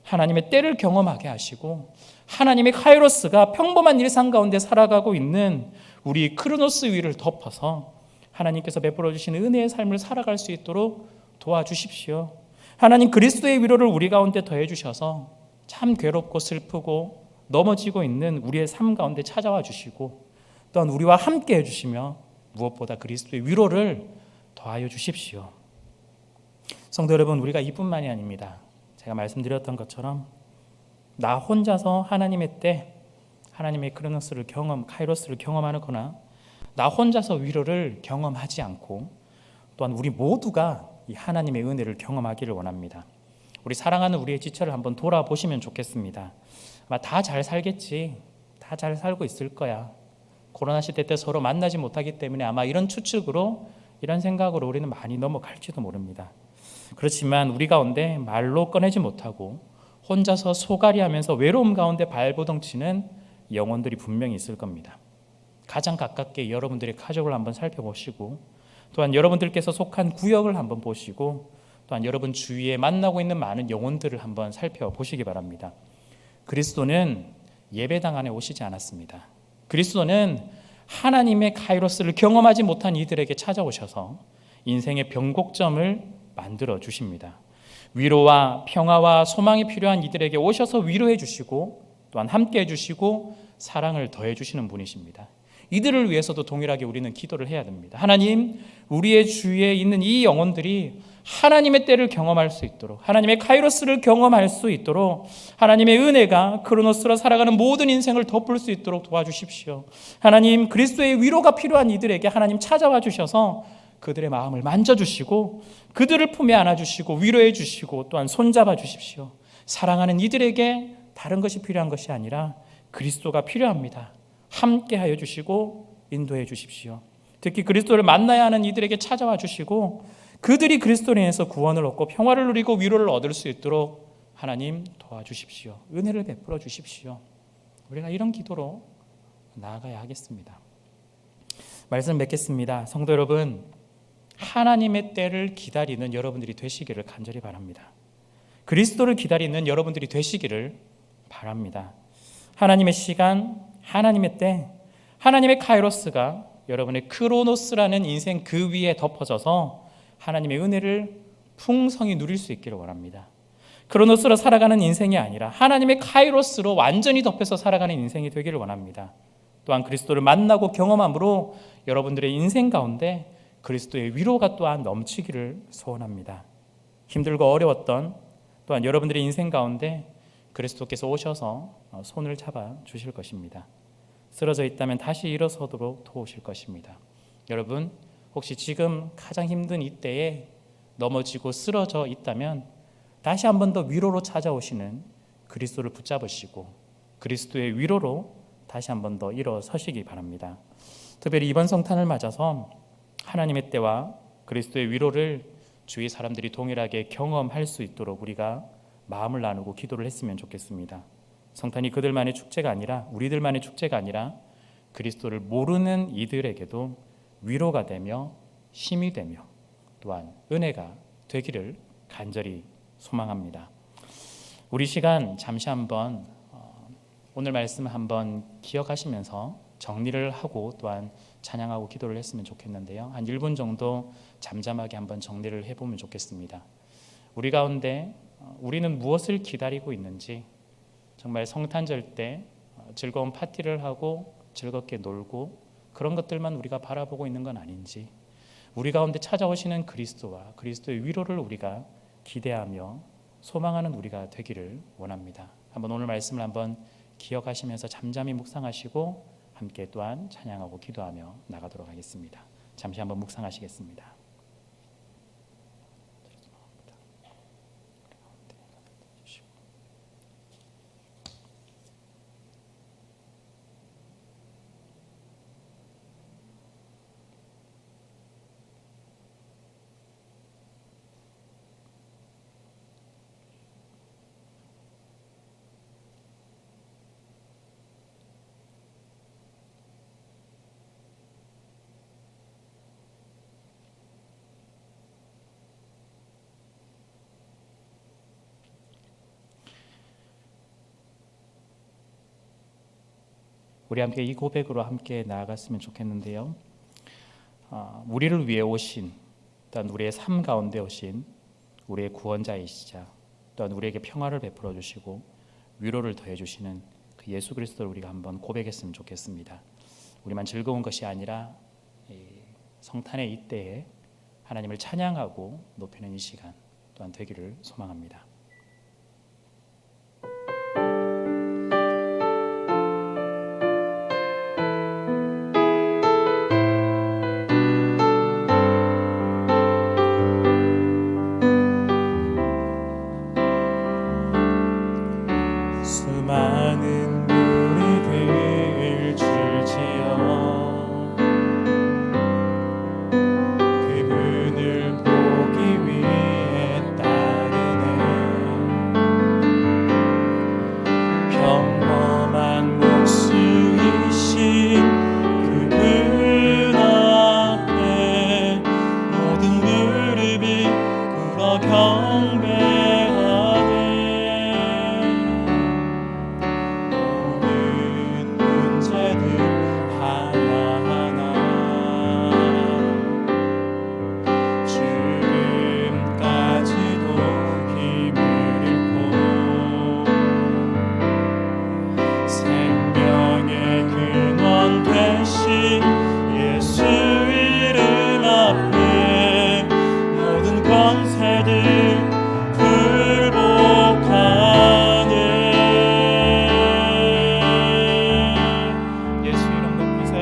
하나님의 때를 경험하게 하시고 하나님의 카이로스가 평범한 일상 가운데 살아가고 있는 우리 크로노스 위를 덮어서 하나님께서 베풀어 주시는 은혜의 삶을 살아갈 수 있도록 도와주십시오. 하나님, 그리스도의 위로를 우리 가운데 더해 주셔서 참 괴롭고 슬프고 넘어지고 있는 우리의 삶 가운데 찾아와 주시고 또한 우리와 함께 해주시며 무엇보다 그리스도의 위로를 더하여 주십시오. 성도 여러분, 우리가 이뿐만이 아닙니다. 제가 말씀드렸던 것처럼 나 혼자서 하나님의 때, 하나님의 크로노스를 카이로스를 경험하거나 나 혼자서 위로를 경험하지 않고 또한 우리 모두가 이 하나님의 은혜를 경험하기를 원합니다. 우리 사랑하는 우리의 지체를 한번 돌아보시면 좋겠습니다. 아마 다 잘 살겠지, 다 잘 살고 있을 거야, 코로나 시대 때 서로 만나지 못하기 때문에 아마 이런 추측으로, 이런 생각으로 우리는 많이 넘어갈지도 모릅니다. 그렇지만 우리 가운데 말로 꺼내지 못하고 혼자서 소갈이하면서 외로움 가운데 발버둥치는 영혼들이 분명히 있을 겁니다. 가장 가깝게 여러분들의 가족을 한번 살펴보시고 또한 여러분들께서 속한 구역을 한번 보시고 또한 여러분 주위에 만나고 있는 많은 영혼들을 한번 살펴보시기 바랍니다. 그리스도는 예배당 안에 오시지 않았습니다. 그리스도는 하나님의 카이로스를 경험하지 못한 이들에게 찾아오셔서 인생의 변곡점을 만들어 주십니다. 위로와 평화와 소망이 필요한 이들에게 오셔서 위로해 주시고 또한 함께 해주시고 사랑을 더해 주시는 분이십니다. 이들을 위해서도 동일하게 우리는 기도를 해야 됩니다. 하나님, 우리의 주위에 있는 이 영혼들이 하나님의 때를 경험할 수 있도록, 하나님의 카이로스를 경험할 수 있도록, 하나님의 은혜가 크로노스로 살아가는 모든 인생을 덮을 수 있도록 도와주십시오. 하나님, 그리스도의 위로가 필요한 이들에게 하나님 찾아와 주셔서 그들의 마음을 만져주시고 그들을 품에 안아주시고 위로해 주시고 또한 손잡아 주십시오. 사랑하는 이들에게 다른 것이 필요한 것이 아니라 그리스도가 필요합니다. 함께 하여 주시고 인도해 주십시오. 특히 그리스도를 만나야 하는 이들에게 찾아와 주시고 그들이 그리스도로 인해서 구원을 얻고 평화를 누리고 위로를 얻을 수 있도록 하나님 도와주십시오. 은혜를 베풀어 주십시오. 우리가 이런 기도로 나아가야 하겠습니다. 말씀 맺겠습니다. 성도 여러분, 하나님의 때를 기다리는 여러분들이 되시기를 간절히 바랍니다. 그리스도를 기다리는 여러분들이 되시기를 바랍니다. 하나님의 시간, 하나님의 때, 하나님의 카이로스가 여러분의 크로노스라는 인생 그 위에 덮어져서 하나님의 은혜를 풍성히 누릴 수 있기를 원합니다. 크로노스로 살아가는 인생이 아니라 하나님의 카이로스로 완전히 덮여서 살아가는 인생이 되기를 원합니다. 또한 그리스도를 만나고 경험함으로 여러분들의 인생 가운데 그리스도의 위로가 또한 넘치기를 소원합니다. 힘들고 어려웠던 또한 여러분들의 인생 가운데 그리스도께서 오셔서 손을 잡아 주실 것입니다. 쓰러져 있다면 다시 일어서도록 도우실 것입니다. 여러분, 혹시 지금 가장 힘든 이때에 넘어지고 쓰러져 있다면 다시 한 번 더 위로로 찾아오시는 그리스도를 붙잡으시고 그리스도의 위로로 다시 한 번 더 일어서시기 바랍니다. 특별히 이번 성탄을 맞아서 하나님의 때와 그리스도의 위로를 주위 사람들이 동일하게 경험할 수 있도록 우리가 마음을 나누고 기도를 했으면 좋겠습니다. 성탄이 그들만의 축제가 아니라, 우리들만의 축제가 아니라 그리스도를 모르는 이들에게도 위로가 되며 힘이 되며 또한 은혜가 되기를 간절히 소망합니다. 우리 시간 잠시 한번 오늘 말씀 한번 기억하시면서 정리를 하고 또한 찬양하고 기도를 했으면 좋겠는데요. 한 1분 정도 잠잠하게 한번 정리를 해보면 좋겠습니다. 우리 가운데 우리는 무엇을 기다리고 있는지, 정말 성탄절 때 즐거운 파티를 하고 즐겁게 놀고 그런 것들만 우리가 바라보고 있는 건 아닌지, 우리 가운데 찾아오시는 그리스도와 그리스도의 위로를 우리가 기대하며 소망하는 우리가 되기를 원합니다. 한번 오늘 말씀을 한번 기억하시면서 잠잠히 묵상하시고 함께 또한 찬양하고 기도하며 나가도록 하겠습니다. 잠시 한번 묵상하시겠습니다. 우리 함께 이 고백으로 함께 나아갔으면 좋겠는데요. 우리를 위해 오신, 또한 우리의 삶 가운데 오신 우리의 구원자이시자, 또한 우리에게 평화를 베풀어 주시고 위로를 더해 주시는 그 예수 그리스도를 우리가 한번 고백했으면 좋겠습니다. 우리만 즐거운 것이 아니라 성탄의 이때에 하나님을 찬양하고 높이는 이 시간 또한 되기를 소망합니다. 수많은 무리들 줄지어 그분을 보기 위해 따르네. 평범한 목수이신 그분 앞에 모든 무릎이 꿇어 경배하네. 예수 이름 앞에 모든 권세들 굴복하네. 예수 이름 높이세.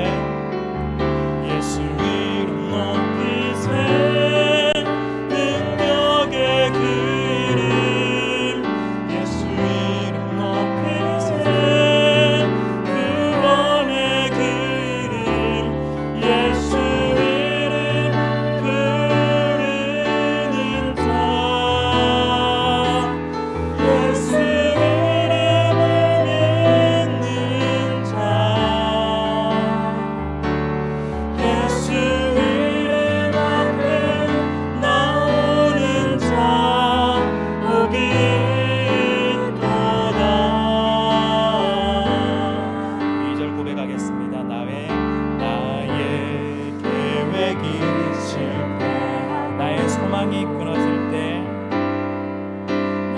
예수 이름 높이세. 능력의 그 이름. 예수 이름 높이세. 구원의 그 이름. 예수 이름 부르는 자. 예수 이름을 믿는 자. 예수 이름 앞에 나오는 자 복이 있도다. 2절 고백하겠습니다. 나의 계획이 실패하고 나의 소망이 끊어질 때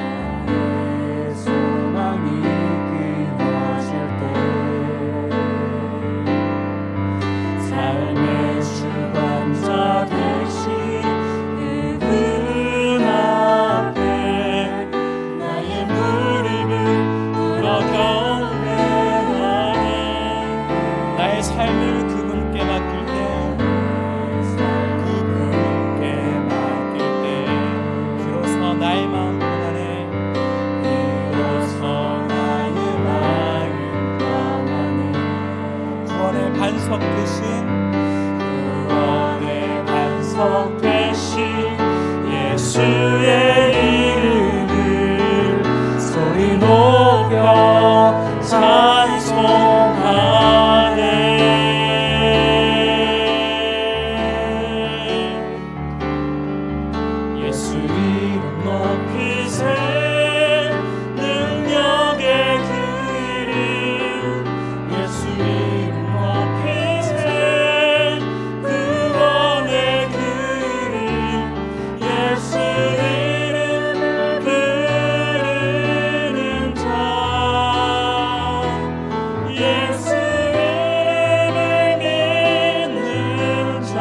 나의 소망이 끊어질 때 삶의 주관자 되신 그분 앞에 나의 무릎을 꿇어 경배하네. 나의 삶을 그분께 맡길 때 그분께 맡길 때 비로소 나의 마음 평안해. 비로소 나의 마음 평안해. 구원의 반석 되신 구원의 반석 되신 예수의 이름을 소리 높여 찬송하네. 예수 이름 높이세. 능력의 그 이름. 예수 이름 높이세. 구원의 그 이름. 예수 이름 부르는 자. 예수 이름을 믿는 자.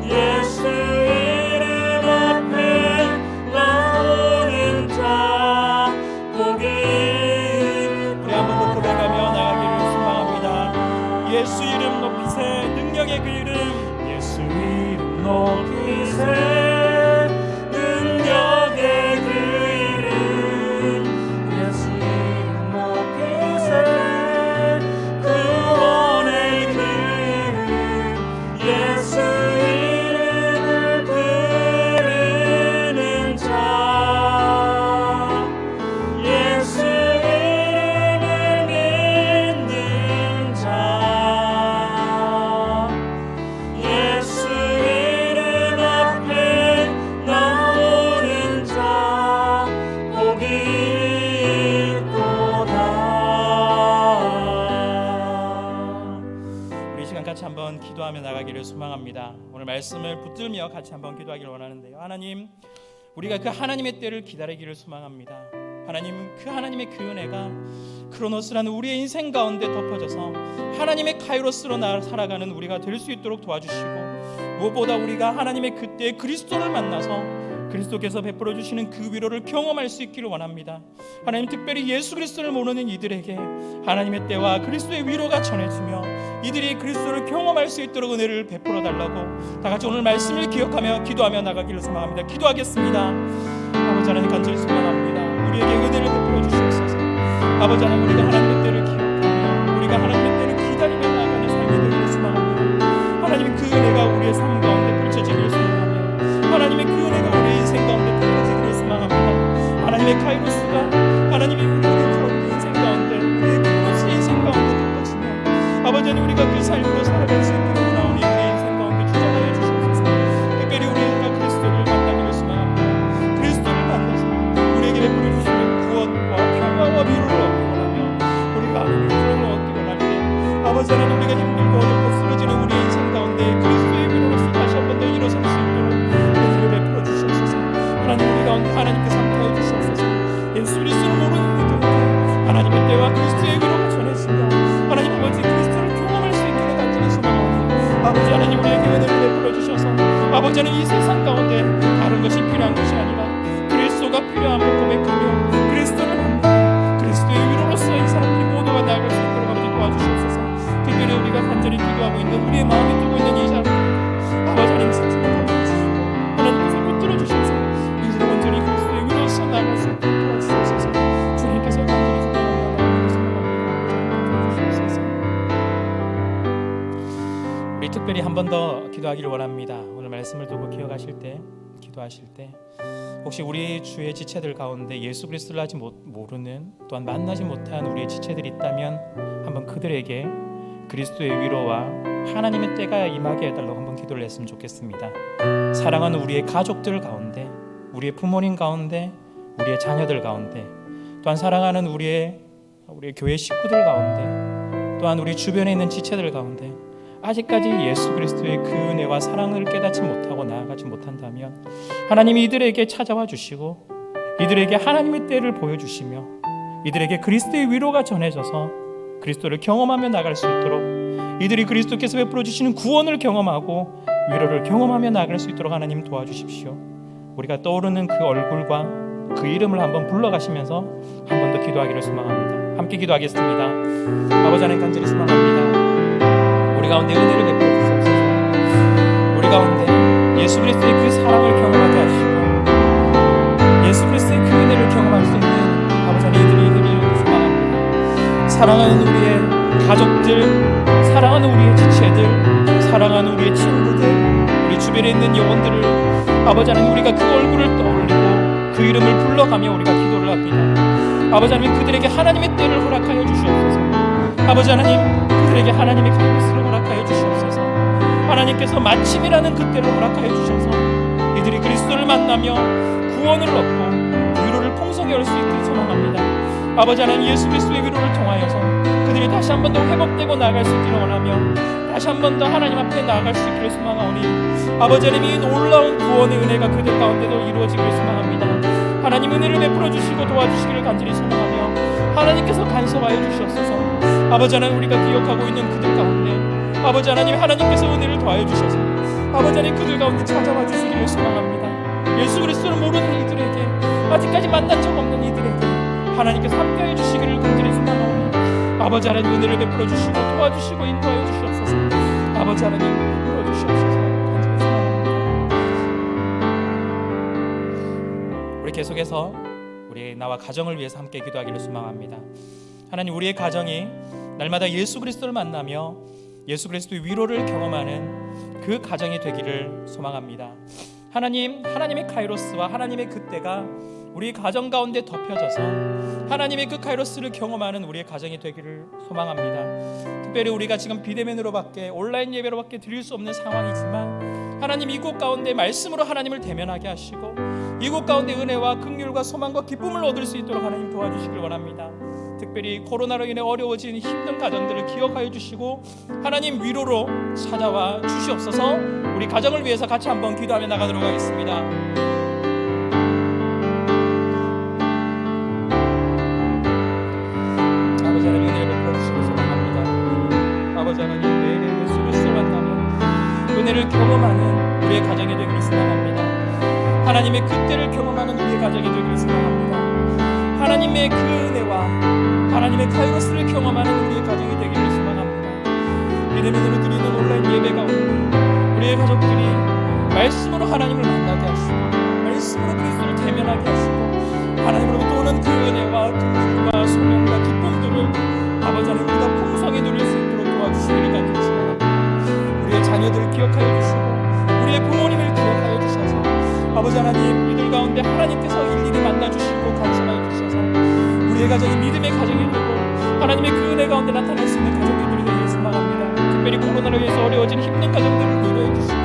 예수 이름 앞에 나오는 자 복이. 우리 한 번 더 고백하며 나가기를 소망합니다. 예수 이름 높이세. 능력의 그 이름. 예수 이름 높이세. 능력의 그 이름. 예수 이름 높이세. 구원의 그 이름. 예수 이름을 부르는 자. 예수 이름을 믿는 자. 예수 이름 앞에 기도하기를 소망합니다. 오늘 말씀을 붙들며 같이 한번 기도하기를 원하는데요. 하나님, 우리가 그 하나님의 때를 기다리기를 소망합니다. 하나님, 그 하나님의 그 은혜가 크로노스라는 우리의 인생 가운데 덮어져서 하나님의 카이로스로 살아가는 우리가 될 수 있도록 도와주시고, 무엇보다 우리가 하나님의 그때의 그리스도를 만나서 그리스도께서 베풀어 주시는 그 위로를 경험할 수 있기를 원합니다. 하나님, 특별히 예수 그리스도를 모르는 이들에게 하나님의 때와 그리스도의 위로가 전해지며 이들이 그리스도를 경험할 수 있도록 은혜를 베풀어 달라고 다 같이 오늘 말씀을 기억하며 기도하며 나가기를 소망합니다. 기도하겠습니다. 아버지 하나님, 간절히 소망합니다. 우리에게 은혜를 베풀어 주시옵소서. 아버지 하나님, 우리가 하나님의 때를 기억하며 우리가 하나님의 때를 기다리며 나아가는 삶이 되기를 소망합니다. 하나님, 그 은혜가 우리의 삶 가운데 펼쳐지기를 소망합니다. 하나님의 그 은혜가 우리의 인생 가운데 펼쳐지기를 소망합니다. 하나님의 카이로스가 하나님이 우리의 인생 가운데 우리의 크로스 인생 가운데 펼쳐지며 아버지 하나님, 우리가 그 삶으로 살아갈 수 있기를 원하오니 우리의 인생 가운데 주장하여 주시옵소서. 특별히 우리가 그리스도를 만나기를 소망합니다. 그리스도를 만나서 우리에게 베풀어 주시는 구원과 평화와 위로를 얻기 원하며 우리가 위로를 얻기 원할 때 아버지 하나님, 우리가 힘들고 어렵고 쓰러지는 우리의 인생 가운데 그리스도의 위로로서 다시 한 번 더 일어설 수 있도록 하나님, 우리 가운데 하나님께서 함께해 주시옵소서. 예수 그리스도를 모르는 이들에게 하나님의 때와 그리스도의 위로가 전해지며 하나님 아버지 그리스도를 경험할 수 있기를 간절히 소망하오니 아버지 하나님, 우리에게 은혜를 베풀어 주셔서 아버지 하나님, 이 세상 가운데 다른 것이 필요한 것이 아니라 그리스도가 필요함을 고백하며 그리스도를 만나 그리스도의 위로로서 이 사람들이 모두가 나아갈 수 있도록 아버지 도와주시옵소서. 특별히 우리가 간절히 기도하고 있는 우리의 마음이 두고 있는 이 사람들 아버지 하나님, 진정을 감사주시고 하나님께서 붙들어 주셔서 온전히 그리스도의 위로서 나아갈 수 있도록 도와주시옵소서. 주님께서 간절히 주시옵소서. 우리 특별히 한 번 더 기도하기를 원합니다. 오늘 말씀을 두고 기억하실 때, 기도하실 때 혹시 우리 주의 지체들 가운데 예수 그리스도를 아직 모르는, 또한 만나지 못한 우리의 지체들이 있다면 한번 그들에게 그리스도의 위로와 하나님의 때가 임하게 해달라고 한번 기도를 했으면 좋겠습니다. 사랑하는 우리의 가족들 가운데, 우리의 부모님 가운데, 우리의 자녀들 가운데, 또한 사랑하는 우리의 교회 식구들 가운데, 또한 우리 주변에 있는 지체들 가운데 아직까지 예수 그리스도의 그 은혜와 사랑을 깨닫지 못하고 나아가지 못한다면 하나님이 이들에게 찾아와 주시고 이들에게 하나님의 때를 보여주시며 이들에게 그리스도의 위로가 전해져서 그리스도를 경험하며 나갈 수 있도록, 이들이 그리스도께서 베풀어 주시는 구원을 경험하고 위로를 경험하며 나갈 수 있도록 하나님 도와주십시오. 우리가 떠오르는 그 얼굴과 그 이름을 한번 불러가시면서 한 번 더 기도하기를 소망합니다. 함께 기도하겠습니다. 아버지 하나님, 간절히 소망합니다. 우리 가운데 은혜를 베풀어 주시옵소서. 우리 가운데 예수 그리스도의 그 사랑을 경험하게 하시고 예수 그리스도의 그 은혜를 경험할 수 있는 아버지 하나님, 이들이 소망합니다. 사랑하는 우리의 가족들, 사랑하는 우리의 지체들, 사랑하는 우리의 친구들, 우리 주변에 있는 영혼들을 아버지 하나님, 우리가 그 얼굴을 떠올리고 그 이름을 불러가며 우리가 기도를 합니다. 아버지 하나님, 그들에게 하나님의 때를 허락하여 주시옵소서. 아버지 하나님, 그들에게 하나님의 카이로스를 허락하여 주시옵소서. 하나님께서 마침이라는 그 때를 허락하여 주셔서 이들이 그리스도를 만나며 구원을 얻고 위로를 풍성히 얻을 수 있기를 소망합니다. 아버지 하나님, 예수 그리스도의 위로를 통하여서 그들이 다시 한 번 더 회복되고 나아갈 수 있기를 원하며 다시 한 번 더 하나님 앞에 나아갈 수 있기를 소망하오니 아버지 하나님, 이 놀라운 구원의 은혜가 그들 가운데도 이루어지기를 소망합니다. 하나님, 은혜를 베풀어 주시고 도와주시기를 간절히 소망하며 하나님께서 간섭하여 주시옵소서. 아버지 하나님, 우리가 기억하고 있는 그들 가운데 아버지 하나님, 하나님께서 은혜를 더하여 주셔서 아버지 하나님, 그들 가운데 찾아와 주시기를 소망합니다. 예수 그리스도를 모르는 이들에게, 아직까지 만난 적 없는 이들에게 하나님께서 함께하여 주시기를 간절히 소망하오니 아버지 하나님, 은혜를 베풀어 주시고 도와주시고 인도하여 주시옵소서. 아버지 하나님, 베풀어 주시옵소서. 간절히 소망합니다. 우리 계속해서 우리 나와 가정을 위해서 함께 기도하기를 소망합니다. 하나님, 우리의 가정이 날마다 예수 그리스도를 만나며 예수 그리스도의 위로를 경험하는 그 가정이 되기를 소망합니다. 하나님, 하나님의 카이로스와 하나님의 그때가 우리 가정 가운데 덮여져서 하나님의 그 카이로스를 경험하는 우리의 가정이 되기를 소망합니다. 특별히 우리가 지금 비대면으로밖에, 온라인 예배로밖에 드릴 수 없는 상황이지만 하나님, 이곳 가운데 말씀으로 하나님을 대면하게 하시고 이곳 가운데 은혜와 긍휼과 소망과 기쁨을 얻을 수 있도록 하나님 도와주시길 원합니다. 특별히 코로나로 인해 어려워진 힘든 가정들을 기억하여 주시고 하나님 위로로 찾아와 주시옵소서. 우리 가정을 위해서 같이 한번 기도하며 나가도록 하겠습니다. 아버지 하나님 은혜를 베풀어 주시고 소망합니다. 아버지 하나님 매일 예수를 만나며 은혜를 경험하는 우리의 가정이 되기를 소망합니다. 하나님의 그때를 경험하는 우리의 가정이 되기를 소망합니다. 하나님의 그 은혜와 하나님의 카이로스를 경험하는 우리의 가정이 되기를 소망합니다. 믿음으로 드리는 온라인 예배 가운데 우리의 가족들이 말씀으로 하나님을 만나게 하시고 말씀으로 그리스도를 대면하게 하시고 하나님으로부터 오는 그 은혜와 긍휼과 소명과 기쁨들을 아버지 하나님 우리가 풍성히 누릴 수 있도록 도와주시기를 간절히 소망합니다. 우리의 자녀들을 기억하여 주시고 우리의 부모님을 기억하여 주셔서 아버지 하나님 이들 가운데 하나님께서 일일이 만나주시고 간섭하여 주셔서 우리의 가정이 믿음의 가정이 되고 하나님의 그 은혜 가운데 나타날 수 있는 가정들이 되기를 소망합니다. 특별히 코로나로 인해서 어려워진 힘든 가정들을 위로해 주시고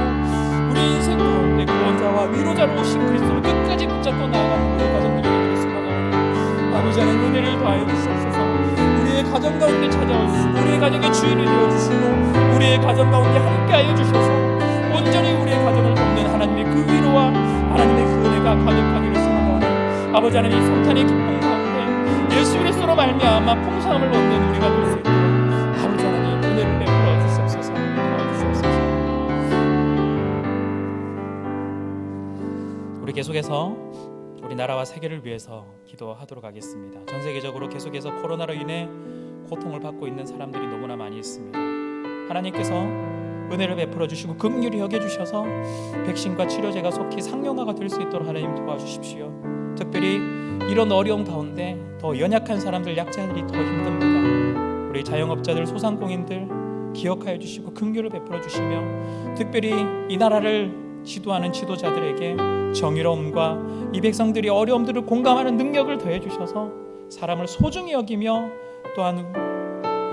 우리 인생 가운데 구원자와 위로자로 오신 그리스도를 끝까지 붙잡고 나아가는 우리의 가정들이 되기를 소망합니다. 아버지 하나님 은혜를 더하여 주시옵소서. 우리의 가정 가운데 찾아오시고 우리의 가정의 주인이 되어주시고 우리의 가정 가운데 함께하여 주셔서 온전히 우리의 가정을 돕는 하나님의 그 위로와 하나님의 그 은혜가 가득하기를 소망합니다. 아버지 하나님 성탄의 기쁨 가운데 예수 그리스도로 말미암아 풍성함을 얻는 우리가 될 수 있도록 아버지 하나님 은혜를 베풀어 주시옵소서. 도와주시옵소서. 우리 계속해서 우리 나라와 세계를 위해서 기도하도록 하겠습니다. 전 세계적으로 계속해서 코로나로 인해 고통을 받고 있는 사람들이 너무나 많이 있습니다. 하나님께서 은혜를 베풀어 주시고 긍휼히 여겨 주셔서 백신과 치료제가 속히 상용화가 될 수 있도록 하나님 도와주십시오. 특별히 이런 어려움 가운데 더 연약한 사람들, 약자들이 더 힘듭니다. 우리 자영업자들, 소상공인들 기억하여 주시고 긍휼을 베풀어 주시며 특별히 이 나라를 지도하는 지도자들에게 정의로움과 이 백성들이 어려움들을 공감하는 능력을 더해 주셔서 사람을 소중히 여기며 또한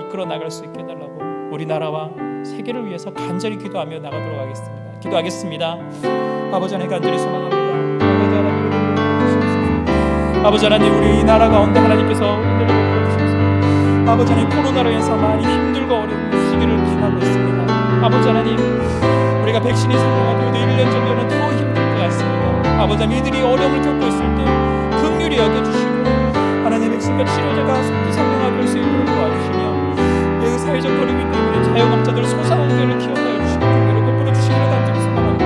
이끌어 나갈 수 있게 해달라고 우리나라와 세계를 위해서 간절히 기도하며 나가도록 하겠습니다. 기도하겠습니다. 아버지 하나님 간절히 소망합니다. 아버지 하나님 우리 이 나라 가운데 하나님께서 은혜를 베풀어 주셔서 아버지 하나님 코로나로 인해서 많이 힘들고 어려운 시기를 지나고 있습니다. 아버지 하나님 우리가 백신이 상용화되어도 1년 전보다는 더 힘들 것 같습니다. 아버지 하나님 이들이 어려움을 겪고 있을 때 긍휼히 여겨주시고 하나님 백신과 치료제가 속히 상용화될 수 있도록 도와주시며 사회적 거리기 때문에 자영업자들, 소상공인들을 기억하여 주시고 은혜를 베풀어 주시기를 간절히 소망합니다.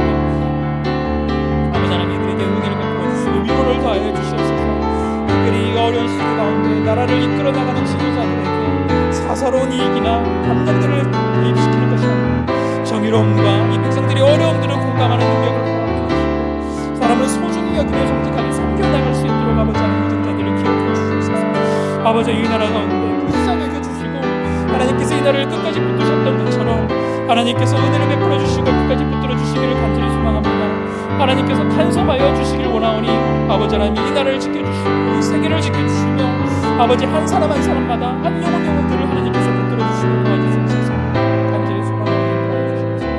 아버지 하나님 이들에게 은혜를 베풀어 주시고 위로를 더하여 주시옵소서. 특별히 이 어려운 시기 가운데 나라를 이끌어 나가는 지도자들에게 사사로운 이익이나 감정들을 개입시키는 것이 아니라 정의로움과 이 백성들이 어려움들을 공감하는 능력을 도와주시고 사람을 소중히 여기며 정직하게 섬겨나갈 수 있도록 아버지 하나님 믿음자들을 기억해 주시옵소서. 아버지 이 나라 가운데 불쌍히 여겨주시고 하나님께서 이 나라를 끝까지 붙드셨던 것처럼 하나님께서 은혜를 베풀어 주시고 끝까지 붙들어 주시기를 간절히 소망합니다. 하나님께서 간섭하여 주시길 원하오니 아버지 하나님 이 나라를 지켜주시고 이 세계를 지켜주시며 아버지 한 사람 한 사람마다 한 영혼들을 하나님께서 붙들어 주시고 도와주시옵소서. 간절히 소망하오니 도와주시옵소서.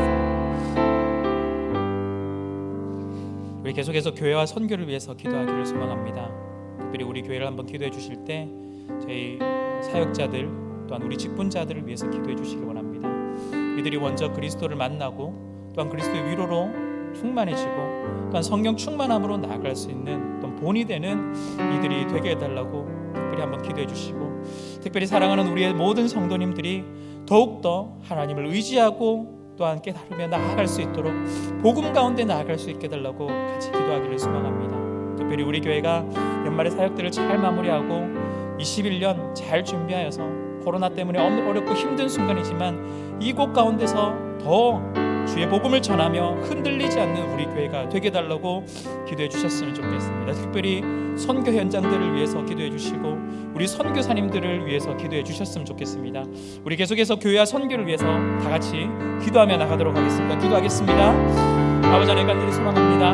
우리 계속해서 교회와 선교를 위해서 기도하기를 소망합니다. 특별히 우리 교회를 한번 기도해 주실 때 저희 사역자들 또한 우리 직분자들을 위해서 기도해 주시기 원합니다. 이들이 먼저 그리스도를 만나고 또한 그리스도의 위로로 충만해지고 또한 성령 충만함으로 나아갈 수 있는 또한 본이 되는 이들이 되게 해달라고 특별히 한번 기도해 주시고 특별히 사랑하는 우리의 모든 성도님들이 더욱더 하나님을 의지하고 또한 깨달으며 나아갈 수 있도록 복음 가운데 나아갈 수 있게 해달라고 같이 기도하기를 소망합니다. 특별히 우리 교회가 연말의 사역들을 잘 마무리하고 21년 잘 준비하여서 코로나 때문에 어렵고 힘든 순간이지만 이곳 가운데서 더 주의 복음을 전하며 흔들리지 않는 우리 교회가 되게 달라고 기도해 주셨으면 좋겠습니다. 특별히 선교 현장들을 위해서 기도해 주시고 우리 선교사님들을 위해서 기도해 주셨으면 좋겠습니다. 우리 계속해서 교회와 선교를 위해서 다 같이 기도하며 나가도록 하겠습니다. 기도하겠습니다. 아버지 하나님 간절히 소망합니다.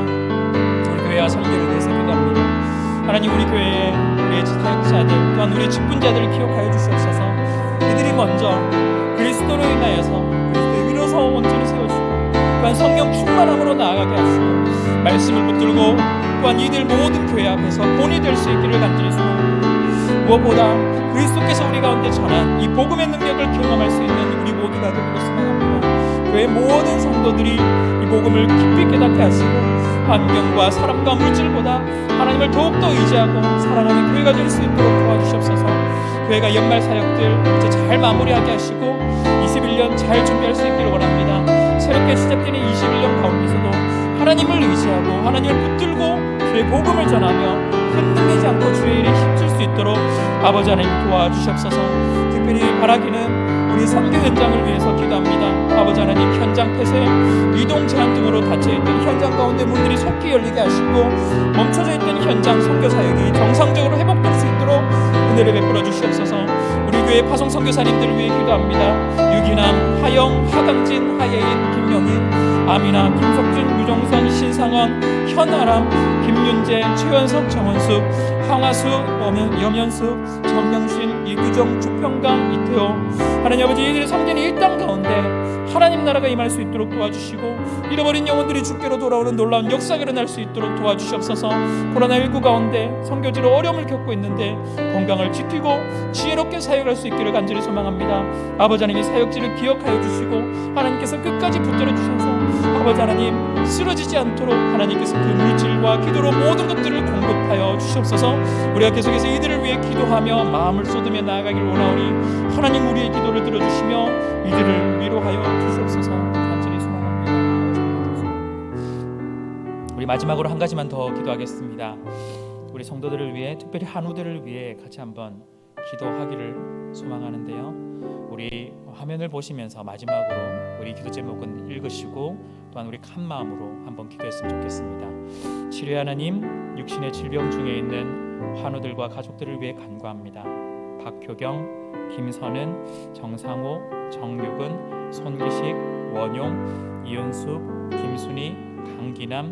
우리 교회와 선교를 위해서 기도합니다. 하나님 우리 교회에 우리의 사역자들 또한 우리 직분자들을 기억하여 주시옵소서. 이들이 먼저 그리스도로 인하여서 그리스도의 위로서 온전히 세워주고 또한 성령 충만함으로 나아가게 하시고 말씀을 붙들고 또한 이들 모든 교회 앞에서 본이 될 수 있기를 간절히 소망합니다. 무엇보다 그리스도께서 우리 가운데 전한 이 복음의 능력을 경험할 수 있는 우리 모두가 되기를 소망합니다. 교회 모든 성도들이 이 복음을 깊이 깨닫게 하시고 환경과 사람과 물질보다 하나님을 더욱더 의지하고 사랑하는 교회가 될 수 있도록 도와주시옵소서. 교회가 연말 사역들 이제 잘 마무리하게 하시고 21년 잘 준비할 수 있기를 원합니다. 새롭게 시작되는 21년 가운데서도 하나님을 의지하고 하나님을 붙들고 주의 복음을 전하며 흔들리지 않고 주의 일에 힘줄 수 있도록 아버지 하나님 도와주시옵소서. 특별히 바라기는 우리 선교 현장을 위해서 기도합니다. 아버지 하나님 현장 폐쇄, 이동 제한 등으로 닫혀있던 현장 가운데 문들이 속히 열리게 하시고 멈춰져 있던 현장 선교 사역이 정상적으로 회복될 수 있도록 은혜를 베풀어 주시옵소서. 우리 교회 파송 선교사님들을 위해 기도합니다. 유기남, 하영, 하강진, 하예인, 김영인, 아미나, 김석준, 유정선, 신상원, 현아람, 김윤재, 최원석, 정원숙, 황화수, 염연숙, 정영신, 이규정, 주평강, 이태호. 하나님 아버지, 이들의 섬기는 일당 가운데 하나님 나라가 임할 수 있도록 도와주시고 잃어버린 영혼들이 주께로 돌아오는 놀라운 역사가 일어날 수 있도록 도와주시옵소서. 코로나19 가운데 선교지로 어려움을 겪고 있는데 건강을 지키고 지혜롭게 사역할 수 있기를 간절히 소망합니다. 아버지 하나님, 사역지를 기억하여 주시고 하나님께서 끝까지 붙들어 주셔서 아버지 하나님 쓰러지지 않도록 하나님께서 그 물질과 기도로 모든 것들을 공급하여 주시옵소서. 우리가 계속해서 이들을 위해 기도하며 마음을 쏟으며 나아가길 원하오니 하나님 우리의 기도를 들어주시며 이들을 위로하여 주시옵소서. 간절히 소망합니다. 우리 마지막으로 한 가지만 더 기도하겠습니다. 우리 성도들을 위해, 특별히 한우들을 위해 같이 한번 기도하기를 소망하는데요. 우리 화면을 보시면서 마지막으로 우리 기도 제목은 읽으시고 또한 우리 한 마음으로 한번 기도했으면 좋겠습니다. 치료의 하나님, 육신의 질병 중에 있는 환우들과 가족들을 위해 간구합니다. 박효경, 김선은, 정상호, 정육은, 손기식, 원용, 이은숙, 김순희, 강기남,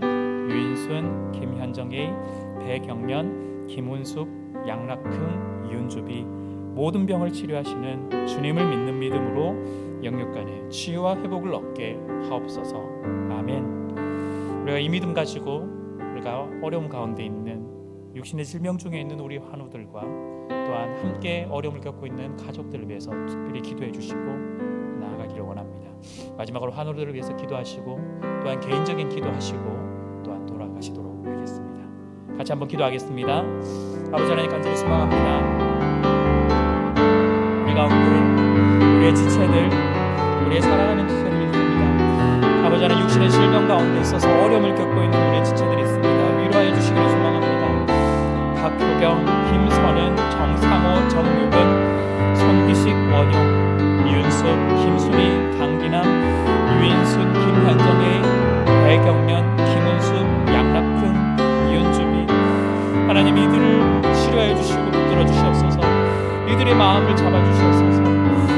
유인순, 김현정의, 배경련, 김훈숙, 양락흥, 이윤주비, 모든 병을 치료하시는 주님을 믿는 믿음으로 영육간의 치유와 회복을 얻게 하옵소서. 아멘. 우리가 이 믿음 가지고 우리가 어려움 가운데 있는 육신의 질병 중에 있는 우리 환우들과 또한 함께 어려움을 겪고 있는 가족들을 위해서 특별히 기도해 주시고 나아가기를 원합니다. 마지막으로 환우들을 위해서 기도하시고 또한 개인적인 기도하시고 또한 돌아가시도록 하겠습니다. 같이 한번 기도하겠습니다. 아버지 하나님, 간절히 소망합니다. 우리 가운데 우리의 지체들, 우리의 사랑하는 지체들이 있습니다. 아버지 하나님, 육신의 질병 가운데 있어서 어려움을 겪고 있는 우리의 지체들이 있습니다. 위로하여 주시기를 소망합니다. 박효경, 김선은, 정상호, 정육은, 손기식, 원용, 이윤숙, 김순희, 강기남, 유인순, 김현정의, 배경련, 김은숙, 양락훈, 이윤주비. 하나님, 이들을 치료해 주시고 붙들어 주시옵소서. 이들의 마음을 잡아 주시옵소서.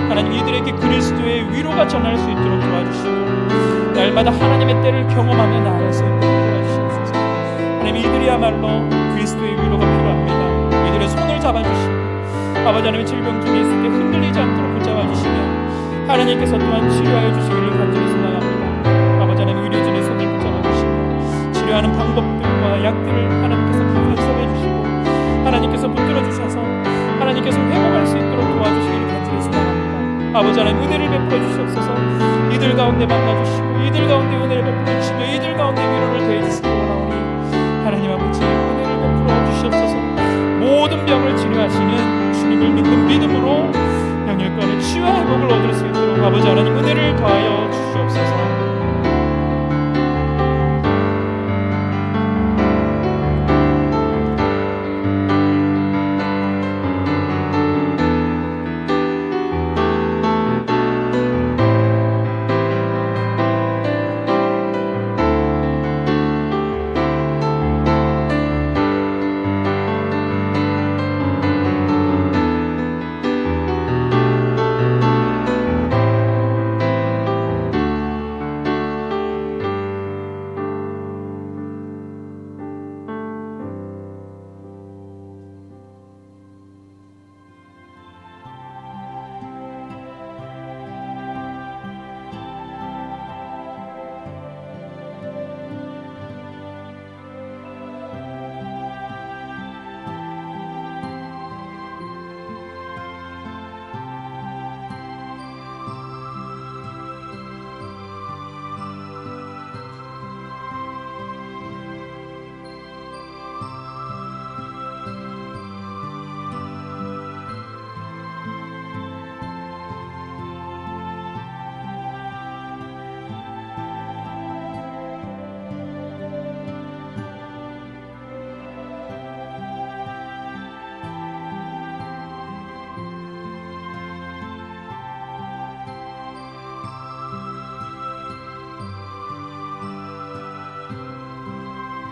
하나님, 이들에게 그리스도의 위로가 전할 수 있도록 도와주시고 날마다 하나님의 때를 경험하며 나아갈 수 있도록 도와주시옵소서. 하나님, 이들이야말로 그리스도의 위로가 필요합니다. 이들의 손을 잡아주시고 아버지 하나님의 질병 중에 있을 때 흔들리지 않도록 붙잡아주시며 하나님께서 또한 치료하여 주시기를 간절히 소망합니다. 아버지 하나님, 의료진의 손을 붙잡아주시고 치료하는 방법들과 약들을 하나님께서 가르쳐주시고 하나님께서 붙들어주셔서 하나님께서 회복할 수 있도록 도와주시기를 간절히 소망합니다. 아버지 하나님, 은혜를 베풀어 주시옵소서. 이들 가운데 만나주시고 이들 가운데